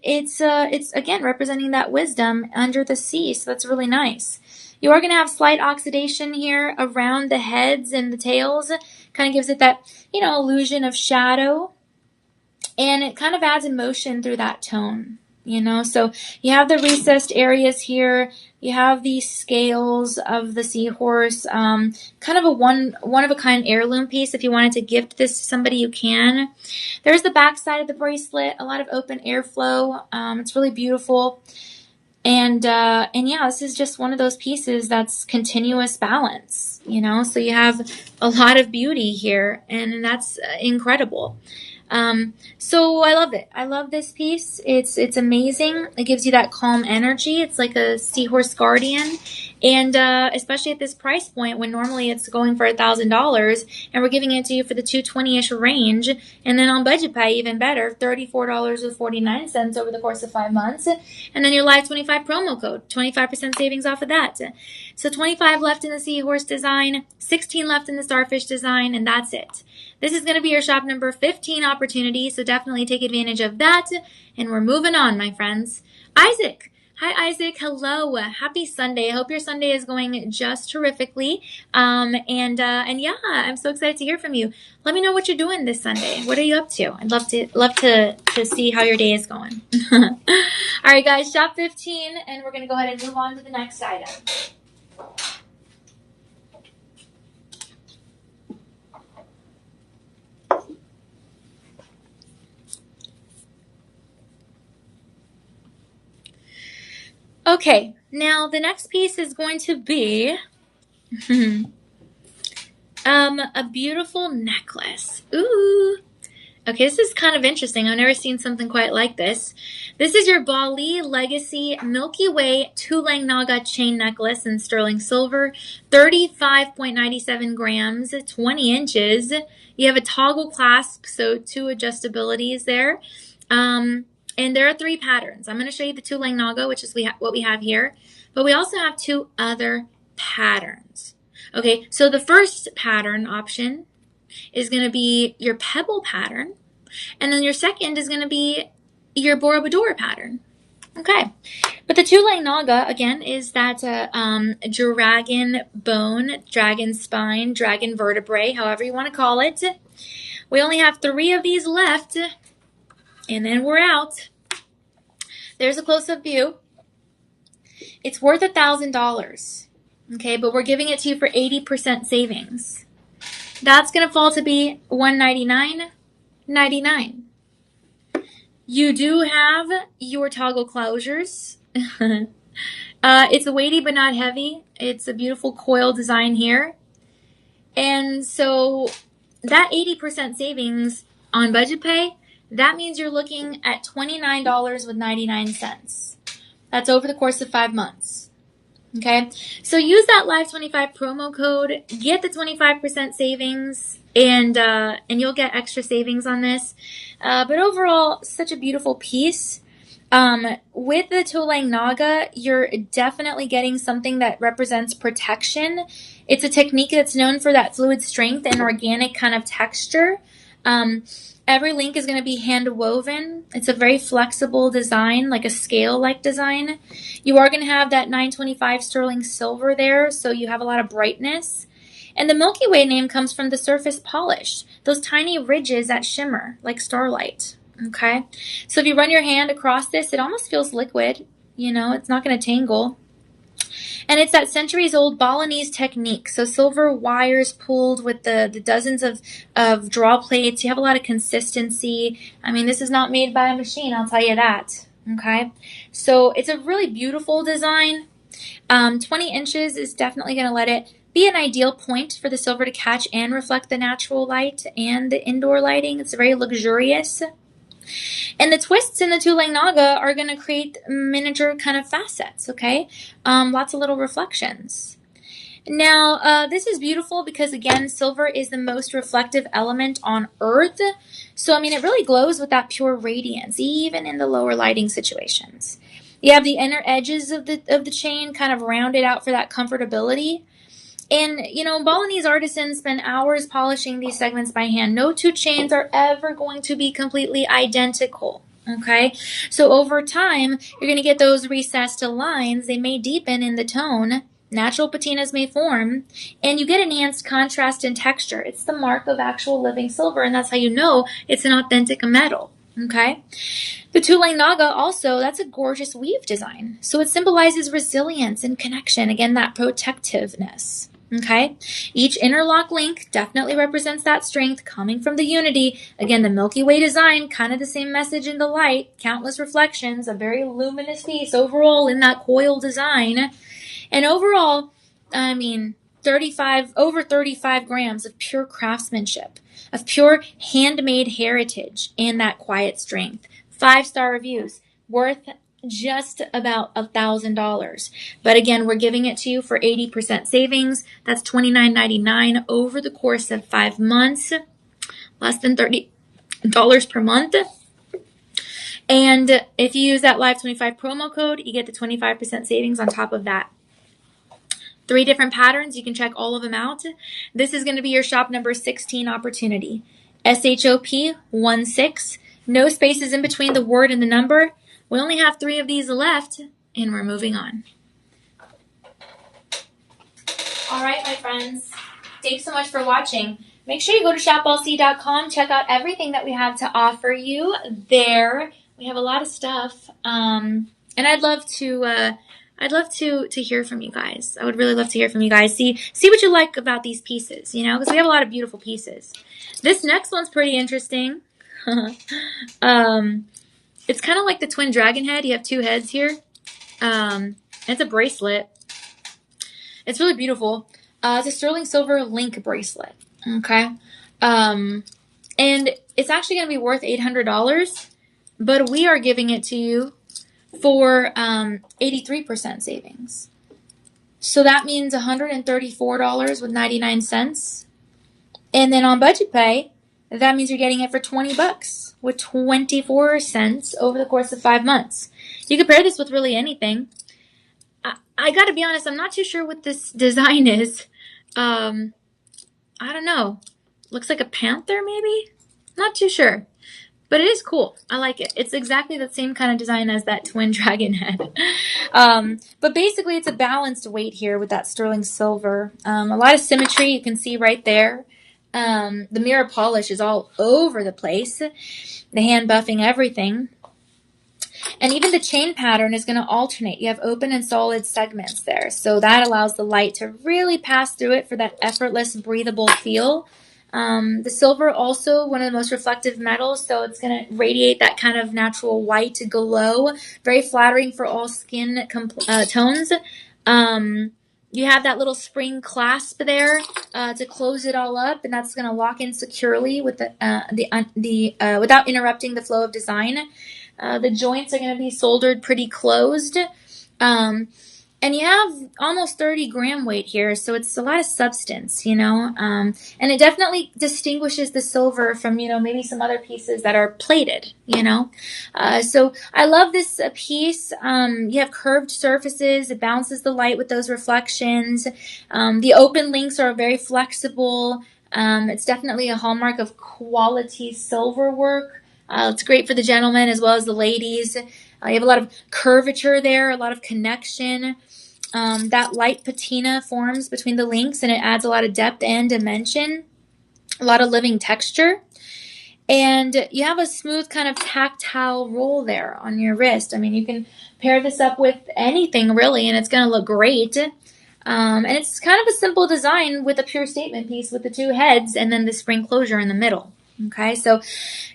it's again representing that wisdom under the sea, so that's really nice. You are going to have slight oxidation here around the heads and the tails. Kind of gives it that, illusion of shadow. And it kind of adds emotion through that tone, So you have the recessed areas here. You have the scales of the seahorse. Kind of a one-of-a-kind heirloom piece. If you wanted to gift this to somebody, you can. There's the back side of the bracelet. A lot of open airflow. It's really beautiful. And yeah, this is just one of those pieces that's continuous balance, so you have a lot of beauty here, and that's incredible. So I love it. I love this piece. It's amazing. It gives you that calm energy. It's like a seahorse guardian. And especially at this price point when normally it's going for $1,000 and we're giving it to you for the $220-ish range. And then on budget pay, even better, $34.49 over the course of 5 months. And then your Live 25 promo code, 25% savings off of that. So 25 left in the seahorse design, 16 left in the starfish design, and that's it. This is going to be your shop number 15 opportunity, so definitely take advantage of that. And we're moving on, my friends. Isaac. Hi, Isaac. Hello. Happy Sunday. I hope your Sunday is going just terrifically. And yeah, I'm so excited to hear from you. Let me know what you're doing this Sunday. What are you up to? I'd love to see how your day is going. All right, guys, shop 15, and we're going to go ahead and move on to the next item. Okay, now the next piece is going to be a beautiful necklace. Ooh. Okay, this is kind of interesting. I've never seen something quite like this. This is your Bali Legacy Milky Way Tulang Naga chain necklace in sterling silver, 35.97 grams, 20 inches. You have a toggle clasp, so 2 adjustabilities there. And there are 3 patterns. I'm going to show you the Tulang Naga, which is what we have here. But we also have 2 other patterns. Okay, so the first pattern option is going to be your pebble pattern. And then your second is going to be your Borobudur pattern. Okay, but the Tulang Naga, again, is that dragon bone, dragon spine, dragon vertebrae, however you want to call it. We only have 3 of these left. And then we're out. There's a close-up view. It's worth $1,000. Okay, but we're giving it to you for 80% savings. That's going to fall to be $199.99. You do have your toggle closures. It's weighty but not heavy. It's a beautiful coil design here. And so that 80% savings on budget pay, that means you're looking at $29.99. That's over the course of 5 months. Okay, so use that Live 25 promo code, get the 25% savings, and you'll get extra savings on this. But overall, such a beautiful piece. With the Tulang Naga, you're definitely getting something that represents protection. It's a technique that's known for that fluid strength and organic kind of texture. Every link is going to be hand woven. It's a very flexible design, like a scale-like design. You are going to have that 925 sterling silver there, so you have a lot of brightness. And the Milky Way name comes from the surface polish, those tiny ridges that shimmer like starlight. Okay, so if you run your hand across this, it almost feels liquid. It's not going to tangle. And it's that centuries-old Balinese technique. So silver wires pulled with the dozens of draw plates. You have a lot of consistency. I mean, this is not made by a machine, I'll tell you that. Okay? So it's a really beautiful design. 20 inches is definitely going to let it be an ideal point for the silver to catch and reflect the natural light and the indoor lighting. It's very luxurious. And the twists in the Tulang Naga are going to create miniature kind of facets, okay? Lots of little reflections. Now, this is beautiful because, again, silver is the most reflective element on Earth. So, I mean, it really glows with that pure radiance, even in the lower lighting situations. You have the inner edges of the chain kind of rounded out for that comfortability. And, you know, Balinese artisans spend hours polishing these segments by hand. No two chains are ever going to be completely identical, okay? So over time, you're going to get those recessed lines. They may deepen in the tone. Natural patinas may form. And you get enhanced contrast and texture. It's the mark of actual living silver, and that's how you know it's an authentic metal, okay? The Tulang Naga also, that's a gorgeous weave design. So it symbolizes resilience and connection. Again, that protectiveness. Okay, each interlock link definitely represents that strength coming from the unity. Again, the Milky Way design, kind of the same message in the light, countless reflections, a very luminous piece overall in that coil design. And overall, I mean, over 35 grams of pure craftsmanship, of pure handmade heritage, and that quiet strength. 5-star reviews, worth just about $1,000. But again, we're giving it to you for 80% savings. That's $29.99 over the course of 5 months, less than $30 per month. And if you use that Live25 promo code, you get the 25% savings on top of that. 3 different patterns. You can check all of them out. This is going to be your shop number 16 opportunity. SHOP16. No spaces in between the word and the number. We only have 3 of these left, and we're moving on. All right, my friends. Thanks so much for watching. Make sure you go to shopallc.com. Check out everything that we have to offer you there. We have a lot of stuff, and I'd love to hear from you guys. I would really love to hear from you guys. See what you like about these pieces, you know, because we have a lot of beautiful pieces. This next one's pretty interesting. It's kind of like the twin dragon head. You have 2 heads here. It's a bracelet. It's really beautiful. It's a sterling silver link bracelet. Okay. And it's actually going to be worth $800, but we are giving it to you for 83% savings. So that means $134.99. And then on budget pay, that means you're getting it for $20 with 24 cents over the course of 5 months. You can pair this with really anything. I got to be honest, I'm not too sure what this design is. I don't know. Looks like a panther, maybe? Not too sure. But it is cool. I like it. It's exactly the same kind of design as that twin dragon head. But basically, it's a balanced weight here with that sterling silver. A lot of symmetry you can see right there. The mirror polish is all over the place. The hand buffing everything. And even the chain pattern is going to alternate. You have open and solid segments there. So that allows the light to really pass through it for that effortless, breathable feel. The silver also one of the most reflective metals, so it's going to radiate that kind of natural white glow. Very flattering for all skin tones. You have that little spring clasp there to close it all up, and that's going to lock in securely with without interrupting the flow of design. The joints are going to be soldered pretty closed. And you have almost 30 gram weight here, so it's a lot of substance, you know. And it definitely distinguishes the silver from, you know, maybe some other pieces that are plated, you know. So I love this piece. You have curved surfaces. It bounces the light with those reflections. The open links are very flexible. It's definitely a hallmark of quality silver work. It's great for the gentlemen as well as the ladies. You have a lot of curvature there, a lot of connection. That light patina forms between the links, and it adds a lot of depth and dimension, a lot of living texture. And you have a smooth kind of tactile roll there on your wrist. I mean, you can pair this up with anything really, and it's going to look great. And it's kind of a simple design with a pure statement piece with the two heads and then the spring closure in the middle. Okay, so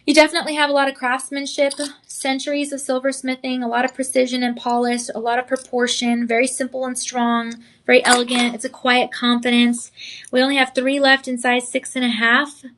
you definitely have a lot of craftsmanship, centuries of silversmithing, a lot of precision and polish, a lot of proportion, very simple and strong, very elegant. It's a quiet confidence. We only have 3 left in size 6.5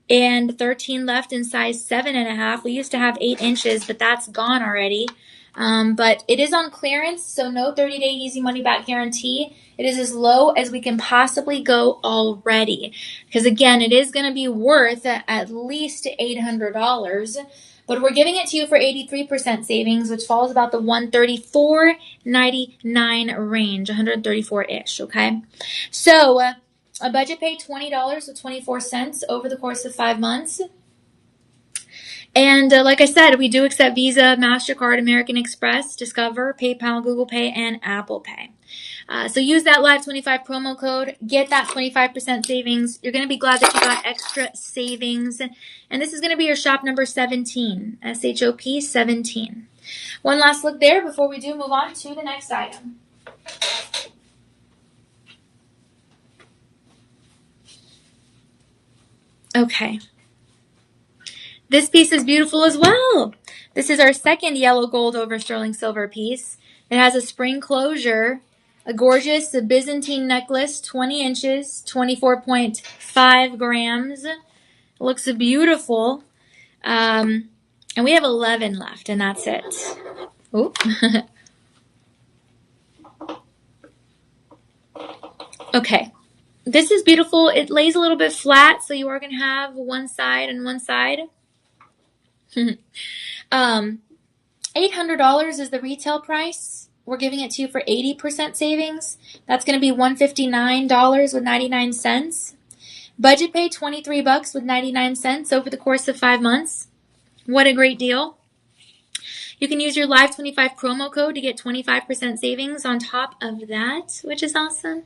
and 13 left in size 7.5. We used to have 8 inches, but that's gone already. But it is on clearance, so no 30-day easy money back guarantee. It is as low as we can possibly go already. Because again, it is going to be worth at least $800. But we're giving it to you for 83% savings, which falls about the $134.99 range, 134-ish, okay? So a budget pay $20.24 over the course of 5 months. And like I said, we do accept Visa, MasterCard, American Express, Discover, PayPal, Google Pay, and Apple Pay. So use that Live25 promo code. Get that 25% savings. You're going to be glad that you got extra savings. And this is going to be your shop number 17, SHOP 17. One last look there before we do move on to the next item. Okay. This piece is beautiful as well. This is our second yellow gold over sterling silver piece. It has a spring closure, a gorgeous Byzantine necklace, 20 inches, 24.5 grams. It looks beautiful. And we have 11 left, and that's it. Oop. Okay. This is beautiful. It lays a little bit flat, so you are going to have one side and one side. $800 is the retail price. We're giving it to you for 80% savings. That's going to be $159.99. Budget pay $23 with 99 cents over the course of 5 months. What a great deal. You can use your Live25 promo code to get 25% savings on top of that, which is awesome.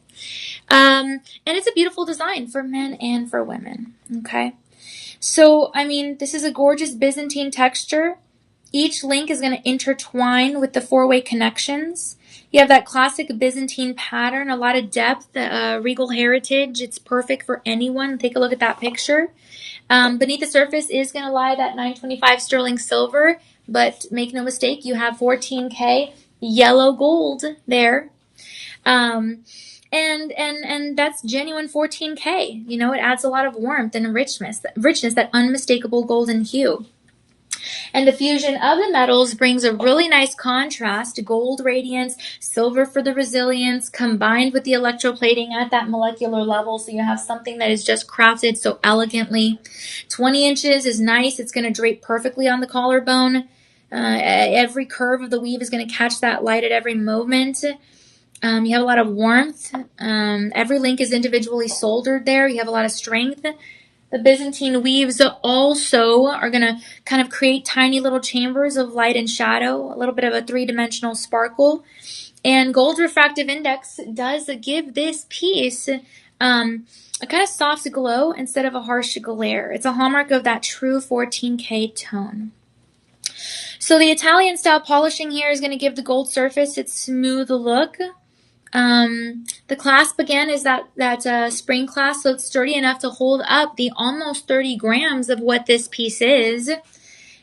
And it's a beautiful design for men and for women. Okay. So, I mean, this is a gorgeous Byzantine texture. Each link is going to intertwine with the 4-way connections. You have that classic Byzantine pattern, a lot of depth, regal heritage. It's perfect for anyone. Take a look at that picture. Beneath the surface is going to lie that 925 sterling silver, but make no mistake, you have 14K yellow gold there. And that's genuine 14K. You know, it adds a lot of warmth and richness, that unmistakable golden hue. And the fusion of the metals brings a really nice contrast, gold radiance, silver for the resilience, combined with the electroplating at that molecular level. So you have something that is just crafted so elegantly. 20 inches is nice. It's going to drape perfectly on the collarbone. Every curve of the weave is going to catch that light at every moment. You have a lot of warmth. Every link is individually soldered there. You have a lot of strength. The Byzantine weaves also are going to kind of create tiny little chambers of light and shadow, a little bit of a 3-dimensional sparkle. And gold refractive index does give this piece a kind of soft glow instead of a harsh glare. It's a hallmark of that true 14K tone. So the Italian style polishing here is going to give the gold surface its smooth look. The clasp again is that spring clasp, so it's sturdy enough to hold up the almost 30 grams of what this piece is.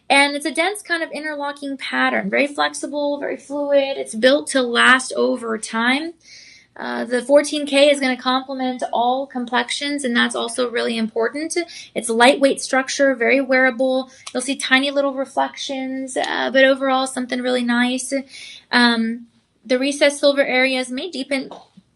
And it's a dense kind of interlocking pattern, very flexible, very fluid. It's built to last over time. The 14K is going to complement all complexions, and that's also really important. It's a lightweight structure, very wearable. You'll see tiny little reflections, but overall something really nice. The recessed silver areas may deepen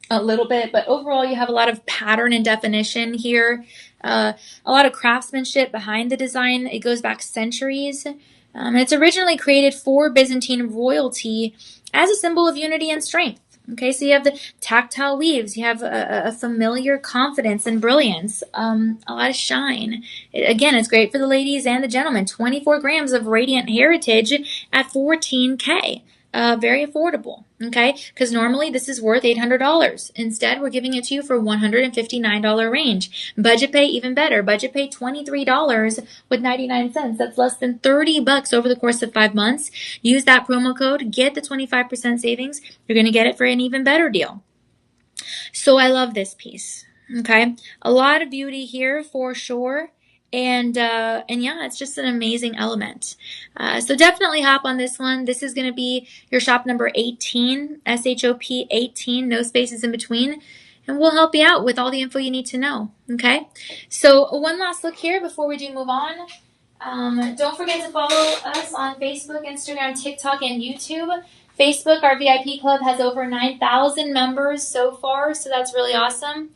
a little bit, but overall you have a lot of pattern and definition here. A lot of craftsmanship behind the design. It goes back centuries. And it's originally created for Byzantine royalty as a symbol of unity and strength. Okay, so you have the tactile weaves. You have a familiar confidence and brilliance, a lot of shine. Again, it's great for the ladies and the gentlemen. 24 grams of radiant heritage at 14K. very affordable, okay? Because normally this is worth $800. Instead, we're giving it to you for $159 range. Budget pay, even better. Budget pay $23.99. That's less than $30 over the course of 5 months. Use that promo code, get the 25% savings. You're going to get it for an even better deal. So I love this piece, okay? A lot of beauty here for sure. And yeah, it's just an amazing element. So definitely hop on this one. This is going to be your shop number 18, SHOP 18, no spaces in between. And we'll help you out with all the info you need to know, okay? So one last look here before we do move on. Don't forget to follow us on Facebook, Instagram, TikTok, and YouTube. Facebook, our VIP club, has over 9,000 members so far, so that's really awesome.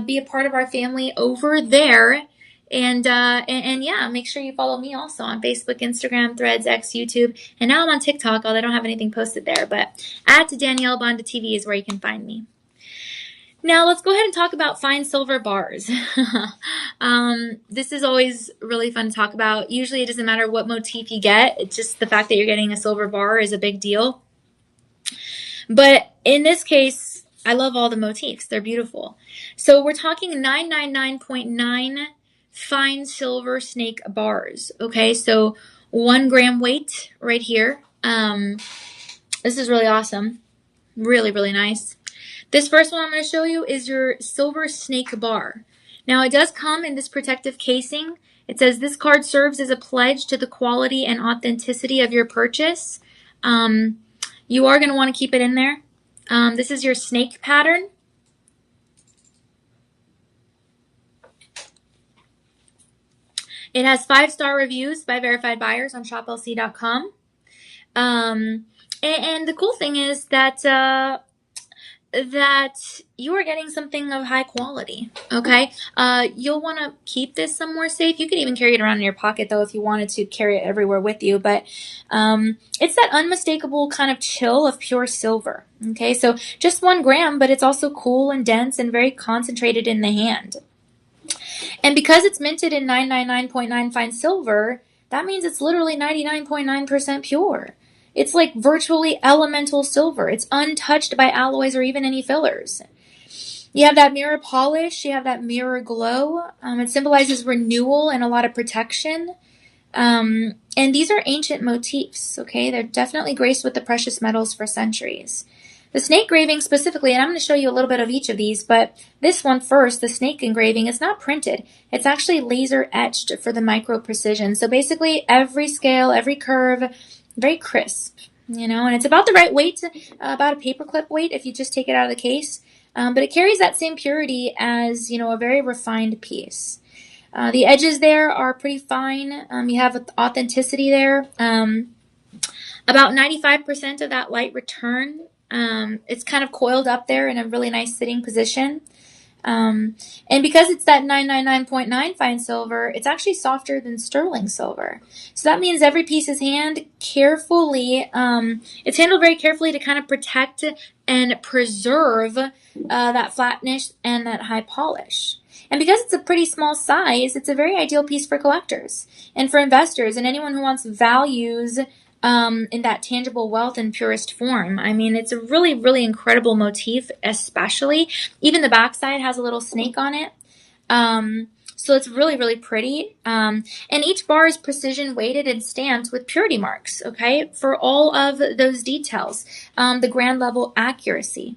Be a part of our family over there. And yeah, make sure you follow me also on Facebook, Instagram, Threads, X, YouTube. And now I'm on TikTok, although I don't have anything posted there. But at Danielle Banda TV is where you can find me. Now let's go ahead and talk about fine silver bars. This is always really fun to talk about. Usually it doesn't matter what motif you get. It's just the fact that you're getting a silver bar is a big deal. But in this case, I love all the motifs. They're beautiful. So we're talking 999.9 fine silver snake bars. Okay, so 1 gram weight right here. This is really awesome. Really, really nice. This first one I'm going to show you is your silver snake bar. Now it does come in this protective casing. It says this card serves as a pledge to the quality and authenticity of your purchase. You are going to want to keep it in there. This is your snake pattern. It has 5-star reviews by verified buyers on shoplc.com. And the cool thing is that you are getting something of high quality, okay? You'll want to keep this somewhere safe. You could even carry it around in your pocket, though, if you wanted to carry it everywhere with you. But it's that unmistakable kind of chill of pure silver, okay? So just 1 gram, but it's also cool and dense and very concentrated in the hand. And because it's minted in 999.9 fine silver, that means it's literally 99.9% pure. It's like virtually elemental silver. It's untouched by alloys or even any fillers. You have that mirror polish. You have that mirror glow. It symbolizes renewal and a lot of protection. And these are ancient motifs, okay? They're definitely graced with the precious metals for centuries. The snake engraving specifically, and I'm going to show you a little bit of each of these, but this one first, the snake engraving, it's not printed. It's actually laser etched for the micro precision. So basically every scale, every curve, very crisp, you know, and it's about the right weight, about a paperclip weight if you just take it out of the case. But it carries that same purity as, you know, a very refined piece. The edges there are pretty fine. You have authenticity there. About 95% of that light return. It's kind of coiled up there in a really nice sitting position. And because it's that 999.9 fine silver, it's actually softer than sterling silver. So that means every piece is it's handled very carefully to kind of protect and preserve that flatness and that high polish. And because it's a pretty small size, it's a very ideal piece for collectors and for investors and anyone who wants values in that tangible wealth in purest form. I mean, it's a really, really incredible motif, especially. Even the backside has a little snake on it. So it's really, really pretty. And each bar is precision weighted and stamped with purity marks, okay, for all of those details. The grand level accuracy.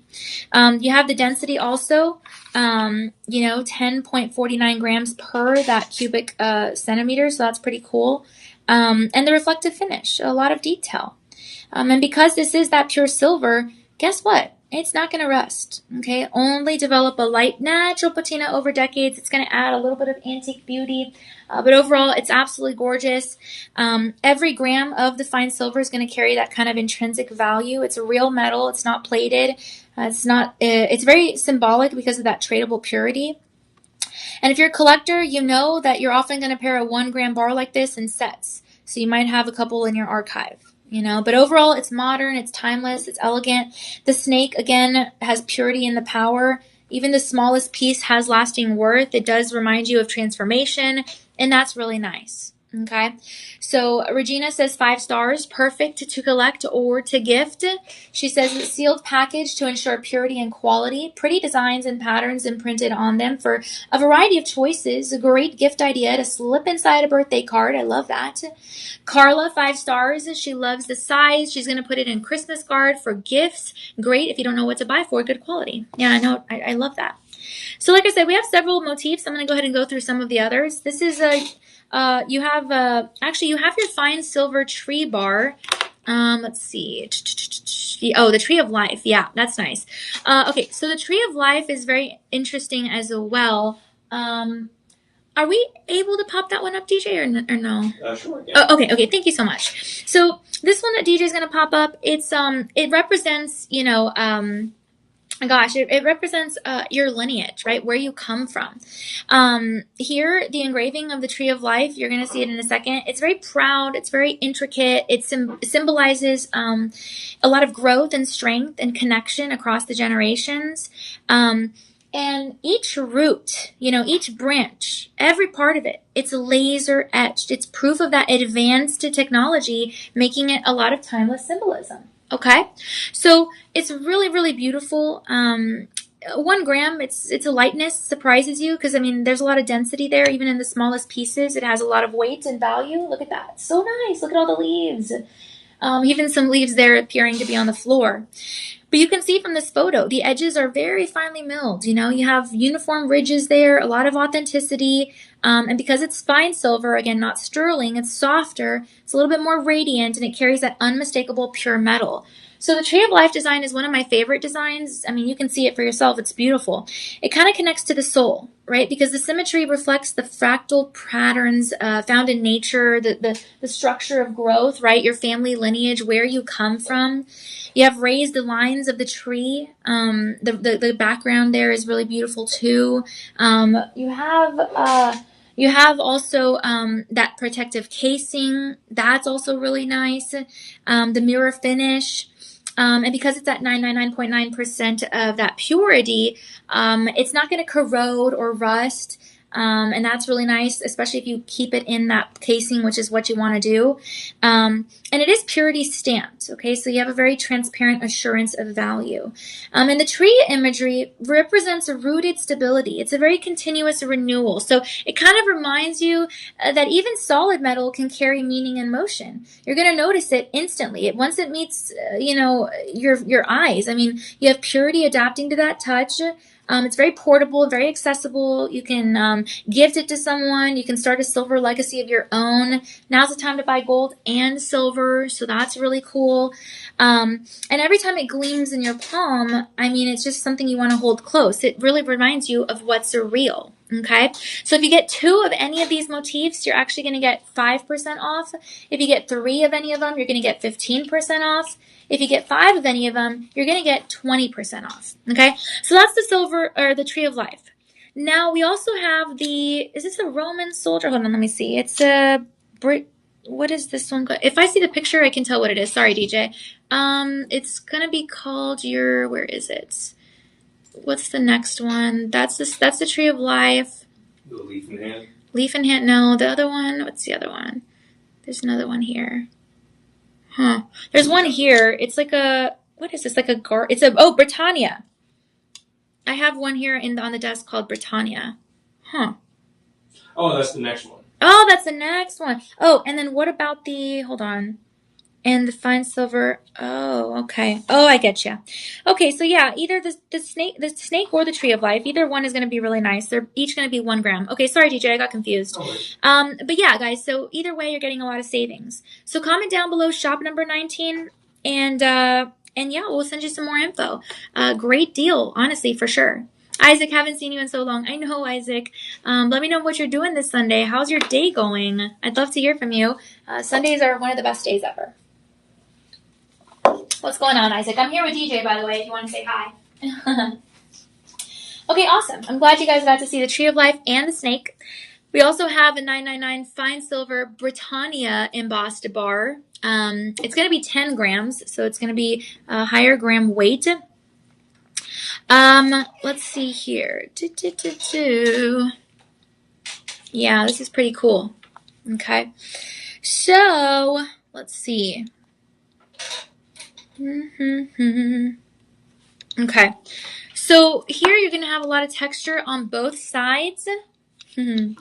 You have the density also, 10.49 grams per that cubic centimeter, so that's pretty cool. And the reflective finish, a lot of detail. And because this is that pure silver, guess what? It's not going to rust, okay? Only develop a light, natural patina over decades. It's going to add a little bit of antique beauty. But overall, it's absolutely gorgeous. Every gram of the fine silver is going to carry that kind of intrinsic value. It's a real metal. It's not plated. It's very symbolic because of that tradable purity. And if you're a collector, you know that you're often going to pair a 1 gram bar like this in sets. So you might have a couple in your archive, you know. But overall, it's modern, it's timeless, it's elegant. The snake, again, has purity in the power. Even the smallest piece has lasting worth. It does remind you of transformation, and that's really nice. Okay, so Regina says 5 stars, perfect to collect or to gift. She says it's sealed package to ensure purity and quality. Pretty designs and patterns imprinted on them for a variety of choices. A great gift idea to slip inside a birthday card. I love that. Carla, 5 stars. She loves the size. She's going to put it in Christmas card for gifts. Great if you don't know what to buy for. Good quality. Yeah, I know. I love that. So like I said, we have several motifs. I'm going to go ahead and go through some of the others. This is you have you have your fine silver tree bar. Let's see. Oh, the Tree of Life. Yeah, that's nice. Okay, so the Tree of Life is very interesting as well. Are we able to pop that one up, DJ, or no? Sure. Yeah. Oh, okay. Thank you so much. So this one that DJ is going to pop up, it represents, it represents your lineage, right? Where you come from. Here, the engraving of the Tree of Life, you're going to see it in a second. It's very proud. It's very intricate. It symbolizes a lot of growth and strength and connection across the generations. And each root, each branch, every part of it, it's laser etched. It's proof of that advanced technology, making it a lot of timeless symbolism. Okay, so it's really, really beautiful. 1 gram, it's a lightness, surprises you because there's a lot of density there, even in the smallest pieces. It has a lot of weight and value. Look at that, so nice. Look at all the leaves. Even some leaves there appearing to be on the floor. But you can see from this photo, the edges are very finely milled. You have uniform ridges there, a lot of authenticity. And because it's fine silver, again, not sterling, it's softer, it's a little bit more radiant, and it carries that unmistakable pure metal. So the Tree of Life design is one of my favorite designs. You can see it for yourself. It's beautiful. It kind of connects to the soul, right? Because the symmetry reflects the fractal patterns found in nature, the structure of growth, right? Your family lineage, where you come from. You have raised the lines of the tree. The background there is really beautiful too. You have also that protective casing. That's also really nice. The mirror finish. And because it's at 999.9% of that purity, it's not going to corrode or rust. And that's really nice, especially if you keep it in that casing, which is what you want to do. And it is purity stamped, okay? So you have a very transparent assurance of value. And the tree imagery represents a rooted stability. It's a very continuous renewal. So it kind of reminds you that even solid metal can carry meaning and motion. You're going to notice it instantly. Once it meets, your eyes. You have purity adapting to that touch. It's very portable, very accessible. You can gift it to someone. You can start a silver legacy of your own. Now's the time to buy gold and silver, so that's really cool. And every time it gleams in your palm, it's just something you want to hold close. It really reminds you of what's real. Okay, so if you get 2 of any of these motifs, you're actually going to get 5% off. If you get 3 of any of them, you're going to get 15% off. If you get 5 of any of them, you're going to get 20% off. Okay, so that's the silver or the Tree of Life. Now we also have is this a Roman soldier? Hold on, let me see. It's a what is this one called? If I see the picture, I can tell what it is. Sorry, DJ. It's going to be called where is it? What's the next one? That's the Tree of Life. The leaf in hand. Leaf in hand. No, the other one. What's the other one? There's another one here. Huh. There's one here. It's like what is this? Britannia. I have one here on the desk called Britannia. Huh. Oh, that's the next one. Oh, that's the next one. Oh, and then what about hold on. And the fine silver. Oh, okay. Oh, I get you. Okay, so yeah, either the snake or the Tree of Life, either one is going to be really nice. They're each going to be 1 gram. Okay, sorry, DJ, I got confused. But yeah, guys, so either way, you're getting a lot of savings. So comment down below shop number 19, and yeah, we'll send you some more info. Great deal, honestly, for sure. Isaac, haven't seen you in so long. I know, Isaac. Let me know what you're doing this Sunday. How's your day going? I'd love to hear from you. Sundays are one of the best days ever. What's going on, Isaac? I'm here with DJ, by the way, if you want to say hi. Okay, awesome. I'm glad you guys got to see the Tree of Life and the snake. We also have a 999 fine silver Britannia embossed bar. It's going to be 10 grams, so it's going to be a higher gram weight. Let's see here. Yeah, this is pretty cool. Okay. So, let's see. Okay. So here you're going to have a lot of texture on both sides. I'm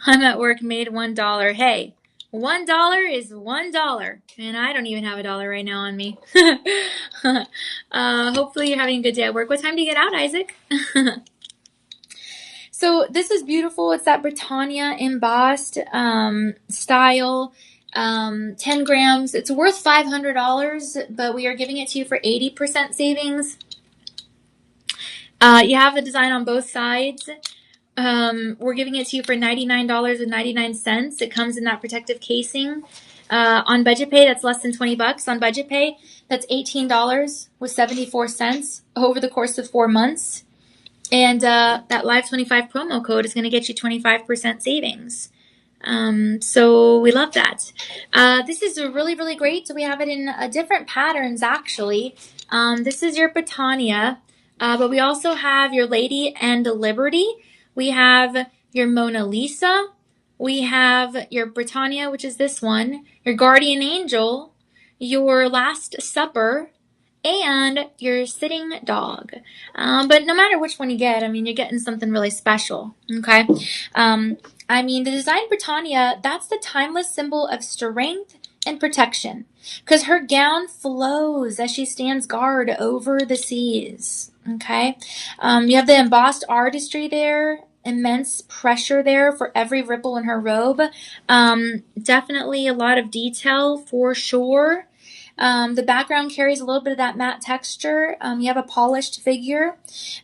at work, made $1. Hey, $1 is $1, and I don't even have $1 right now on me. Hopefully you're having a good day at work. What time do you get out, Isaac? So this is beautiful. It's that Britannia embossed style. 10 grams. It's worth $500, but we are giving it to you for 80% savings. You have the design on both sides. We're giving it to you for $99.99. It comes in that protective casing. On budget pay, that's less than $20. On budget pay, that's $18.74 over the course of 4 months. And that Live 25 promo code is going to get you 25% savings. So we love that. This is really, really great. So we have it in different patterns, actually. This is your Britannia, but we also have your Lady and Liberty. We have your Mona Lisa. We have your Britannia, which is this one, your Guardian Angel, your Last Supper, and your Sitting Dog. But no matter which one you get, I mean, you're getting something really special, okay? I mean, the design Britannia, that's the timeless symbol of strength and protection, because her gown flows as she stands guard over the seas, okay? You have the embossed artistry there, immense pressure there for every ripple in her robe. Definitely a lot of detail for sure. The background carries a little bit of that matte texture. You have a polished figure.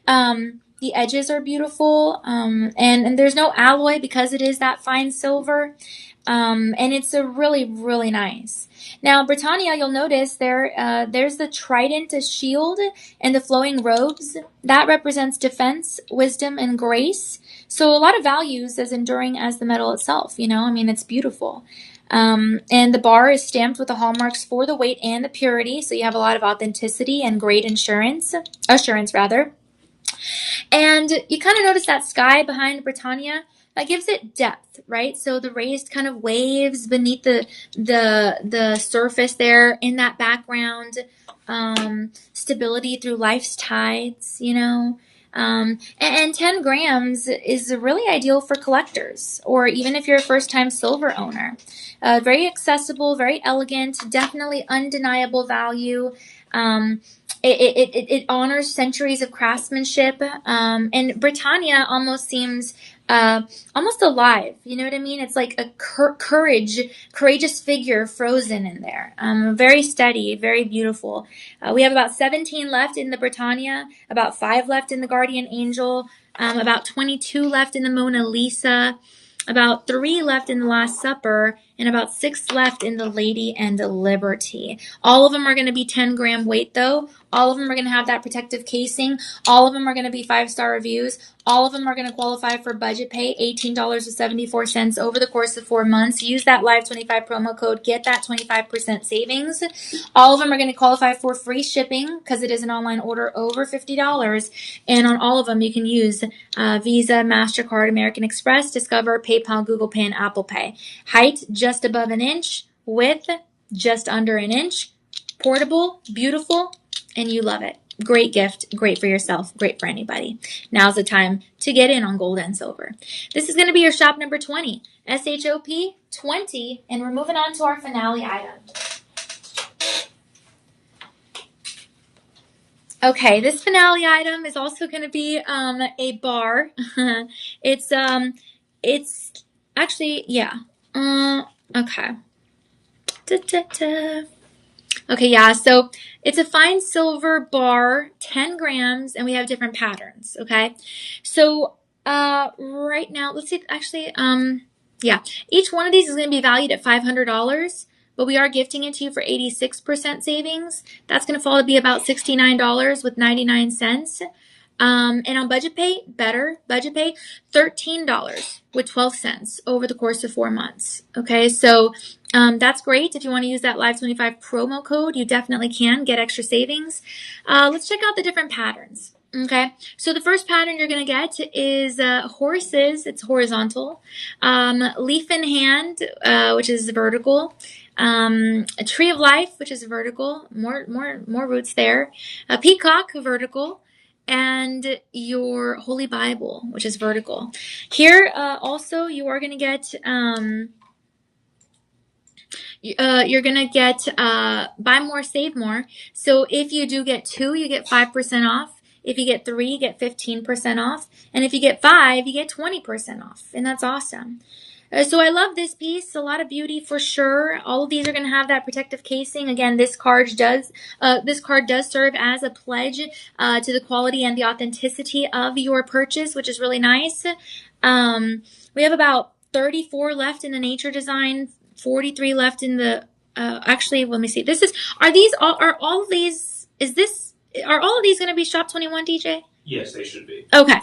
The edges are beautiful, and there's no alloy because it is that fine silver. And it's a really, really nice. Now, Britannia, you'll notice there's the trident as shield and the flowing robes. That represents defense, wisdom, and grace. So a lot of values as enduring as the metal itself, you know? I mean, it's beautiful. And the bar is stamped with the hallmarks for the weight and the purity. So you have a lot of authenticity and great assurance. And you kind of notice that sky behind Britannia. That gives it depth, right? So the raised kind of waves beneath the surface there in that background, stability through life's tides, you know. And 10 grams is really ideal for collectors, or even if you're a first-time silver owner. Very accessible, very elegant, definitely undeniable value. It honors centuries of craftsmanship, and Britannia almost seems almost alive. You know what I mean? It's like a courageous figure frozen in there. Very steady, very beautiful. We have about 17 left in the Britannia, about 5 left in the Guardian Angel, about 22 left in the Mona Lisa, about 3 left in the Last Supper, and about 6 left in the Lady and the Liberty. All of them are going to be 10-gram weight, though. All of them are going to have that protective casing. All of them are going to be 5-star reviews. All of them are going to qualify for budget pay, $18.74 over the course of 4 months. Use that Live 25 promo code. Get that 25% savings. All of them are going to qualify for free shipping because it is an online order over $50. And on all of them, you can use Visa, MasterCard, American Express, Discover, PayPal, Google Pay, and Apple Pay. Height, just above an inch. Width, just under an inch. Portable, beautiful, and you love it. Great gift, great for yourself, great for anybody. Now's the time to get in on gold and silver. This is going to be your shop number 20, SHOP 20, and we're moving on to our finale item. Okay, this finale item is also going to be a bar. It's actually, yeah. Okay. Okay, yeah, so it's a fine silver bar, 10 grams, and we have different patterns, okay? So right now, let's see, actually, yeah, each one of these is going to be valued at $500, but we are gifting it to you for 86% savings. That's going to fall to be about $69.99. And on budget pay, budget pay, $13.12 over the course of 4 months. Okay, so that's great. If you want to use that Live 25 promo code, you definitely can get extra savings. Let's check out the different patterns. Okay, so the first pattern you're going to get is horses. It's horizontal. Leaf in hand, which is vertical. A tree of life, which is vertical. More roots there. A peacock, vertical. And your Holy Bible, which is vertical. Here, also, you are going to get you're gonna get buy more, save more. So if you do get 2, you get 5% off. If you get 3, you get 15% off. And if you get 5, you get 20% off. And that's awesome. So I love this piece. A lot of beauty for sure. All of these are going to have that protective casing. Again, this card does serve as a pledge to the quality and the authenticity of your purchase, which is really nice. We have about 34 left in the nature design, 43 left in the actually, let me see. Are all of these going to be shop 21, DJ? Yes, they should be. Okay.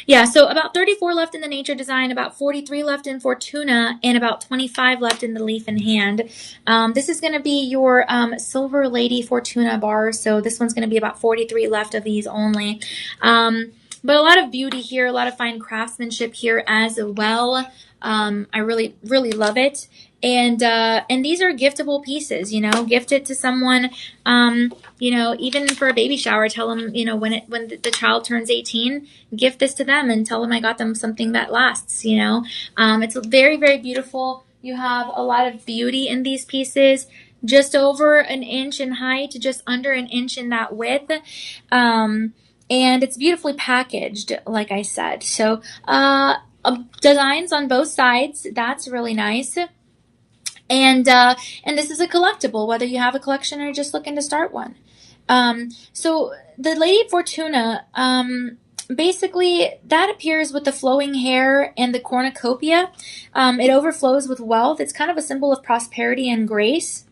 Yeah, so about 34 left in the nature design, about 43 left in Fortuna, and about 25 left in the leaf in hand. This is going to be your Silver Lady Fortuna bar, so this one's going to be about 43 left of these only. But a lot of beauty here, a lot of fine craftsmanship here as well. I really, really love it. And these are giftable pieces, gift it to someone, even for a baby shower, tell them, when the child turns 18, gift this to them and tell them I got them something that lasts, It's very, very beautiful. You have a lot of beauty in these pieces, just over an inch in height, just under an inch in that width. And it's beautifully packaged, like I said. So, designs on both sides. That's really nice. And this is a collectible, whether you have a collection or just looking to start one. So the Lady Fortuna, basically that appears with the flowing hair and the cornucopia. It overflows with wealth. It's kind of a symbol of prosperity and grace.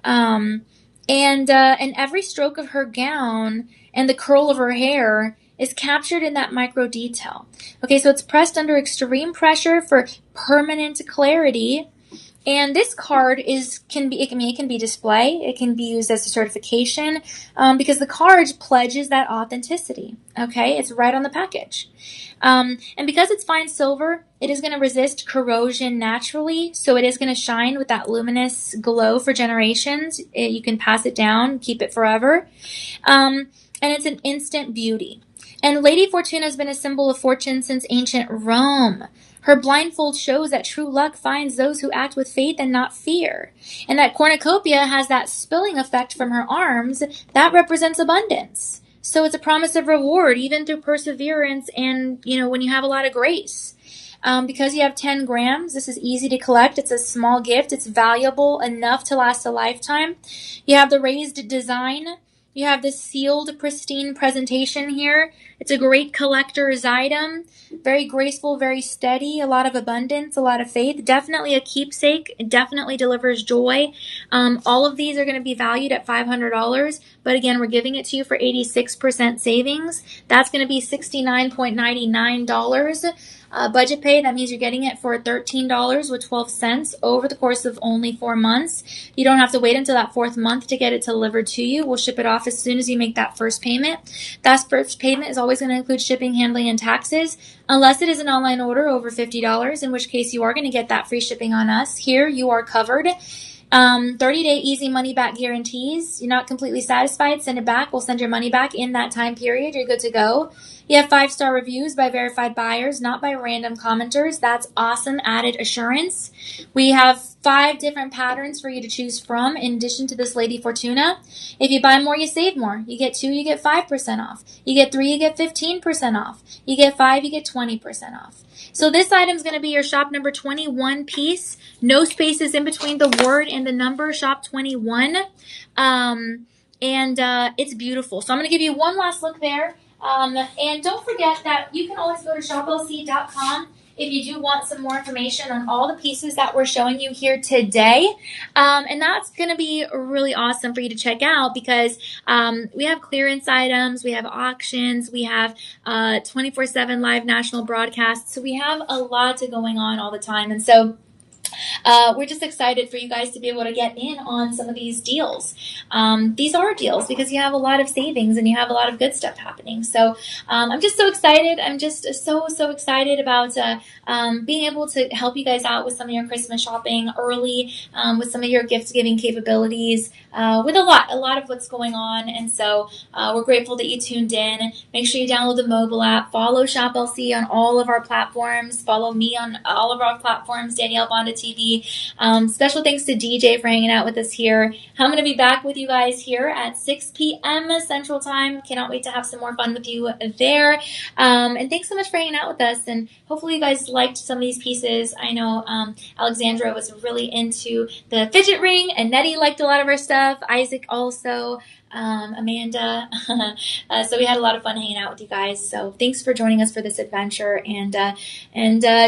And every stroke of her gown and the curl of her hair is captured in that micro detail. Okay, so it's pressed under extreme pressure for permanent clarity. And this card can be display. It can be used as a certification because the card pledges that authenticity. Okay, it's right on the package. And because it's fine silver, it is going to resist corrosion naturally. So it is going to shine with that luminous glow for generations. You can pass it down, keep it forever. And it's an instant beauty. And Lady Fortuna has been a symbol of fortune since ancient Rome. Her blindfold shows that true luck finds those who act with faith and not fear. And that cornucopia has that spilling effect from her arms that represents abundance. So it's a promise of reward, even through perseverance and, when you have a lot of grace. Because you have 10 grams, this is easy to collect. It's a small gift. It's valuable enough to last a lifetime. You have the raised design. You have this sealed, pristine presentation here. It's a great collector's item. Very graceful, very steady, a lot of abundance, a lot of faith. Definitely a keepsake. It definitely delivers joy. All of these are going to be valued at $500. But again, we're giving it to you for 86% savings. That's going to be $69.99. Budget pay, that means you're getting it for $13.12 over the course of only 4 months. You don't have to wait until that 4th month to get it delivered to you. We'll ship it off as soon as you make that first payment. That first payment is always going to include shipping, handling, and taxes, unless it is an online order over $50, in which case you are going to get that free shipping on us. Here, you are covered. 30-day easy money back guarantees. You're not completely satisfied, send it back. We'll send your money back in that time period. You're good to go. You have 5-star reviews by verified buyers, not by random commenters. That's awesome added assurance. We have 5 different patterns for you to choose from in addition to this Lady Fortuna. If you buy more, you save more. You get 2, you get 5% off. You get 3, you get 15% off. You get 5, you get 20% off. So this item is going to be your shop number 21 piece. No spaces in between the word and the number, shop 21. It's beautiful. So I'm going to give you one last look there. And don't forget that you can always go to shoplc.com if you do want some more information on all the pieces that we're showing you here today. And that's going to be really awesome for you to check out because we have clearance items, we have auctions, we have 24/7 live national broadcasts. So we have a lot going on all the time. And so we're just excited for you guys to be able to get in on some of these deals. These are deals because you have a lot of savings and you have a lot of good stuff happening. So I'm just so excited. I'm just so excited about being able to help you guys out with some of your Christmas shopping early, with some of your gift giving capabilities, with a lot of what's going on. And so we're grateful that you tuned in. Make sure you download the mobile app. Follow Shop LC on all of our platforms. Follow me on all of our platforms, Danielle Banda TV. Special thanks to DJ for hanging out with us here. I'm going to be back with you guys here at 6 p.m. Central Time. Cannot wait to have some more fun with you there. And thanks so much for hanging out with us. And hopefully you guys liked some of these pieces. I know Alexandra was really into the fidget ring, and Nettie liked a lot of our stuff. Isaac also. Amanda. So we had a lot of fun hanging out with you guys. So thanks for joining us for this adventure. And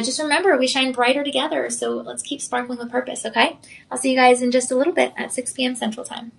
just remember, we shine brighter together. So let's keep sparkling with purpose, okay? I'll see you guys in just a little bit at 6 p.m. Central Time.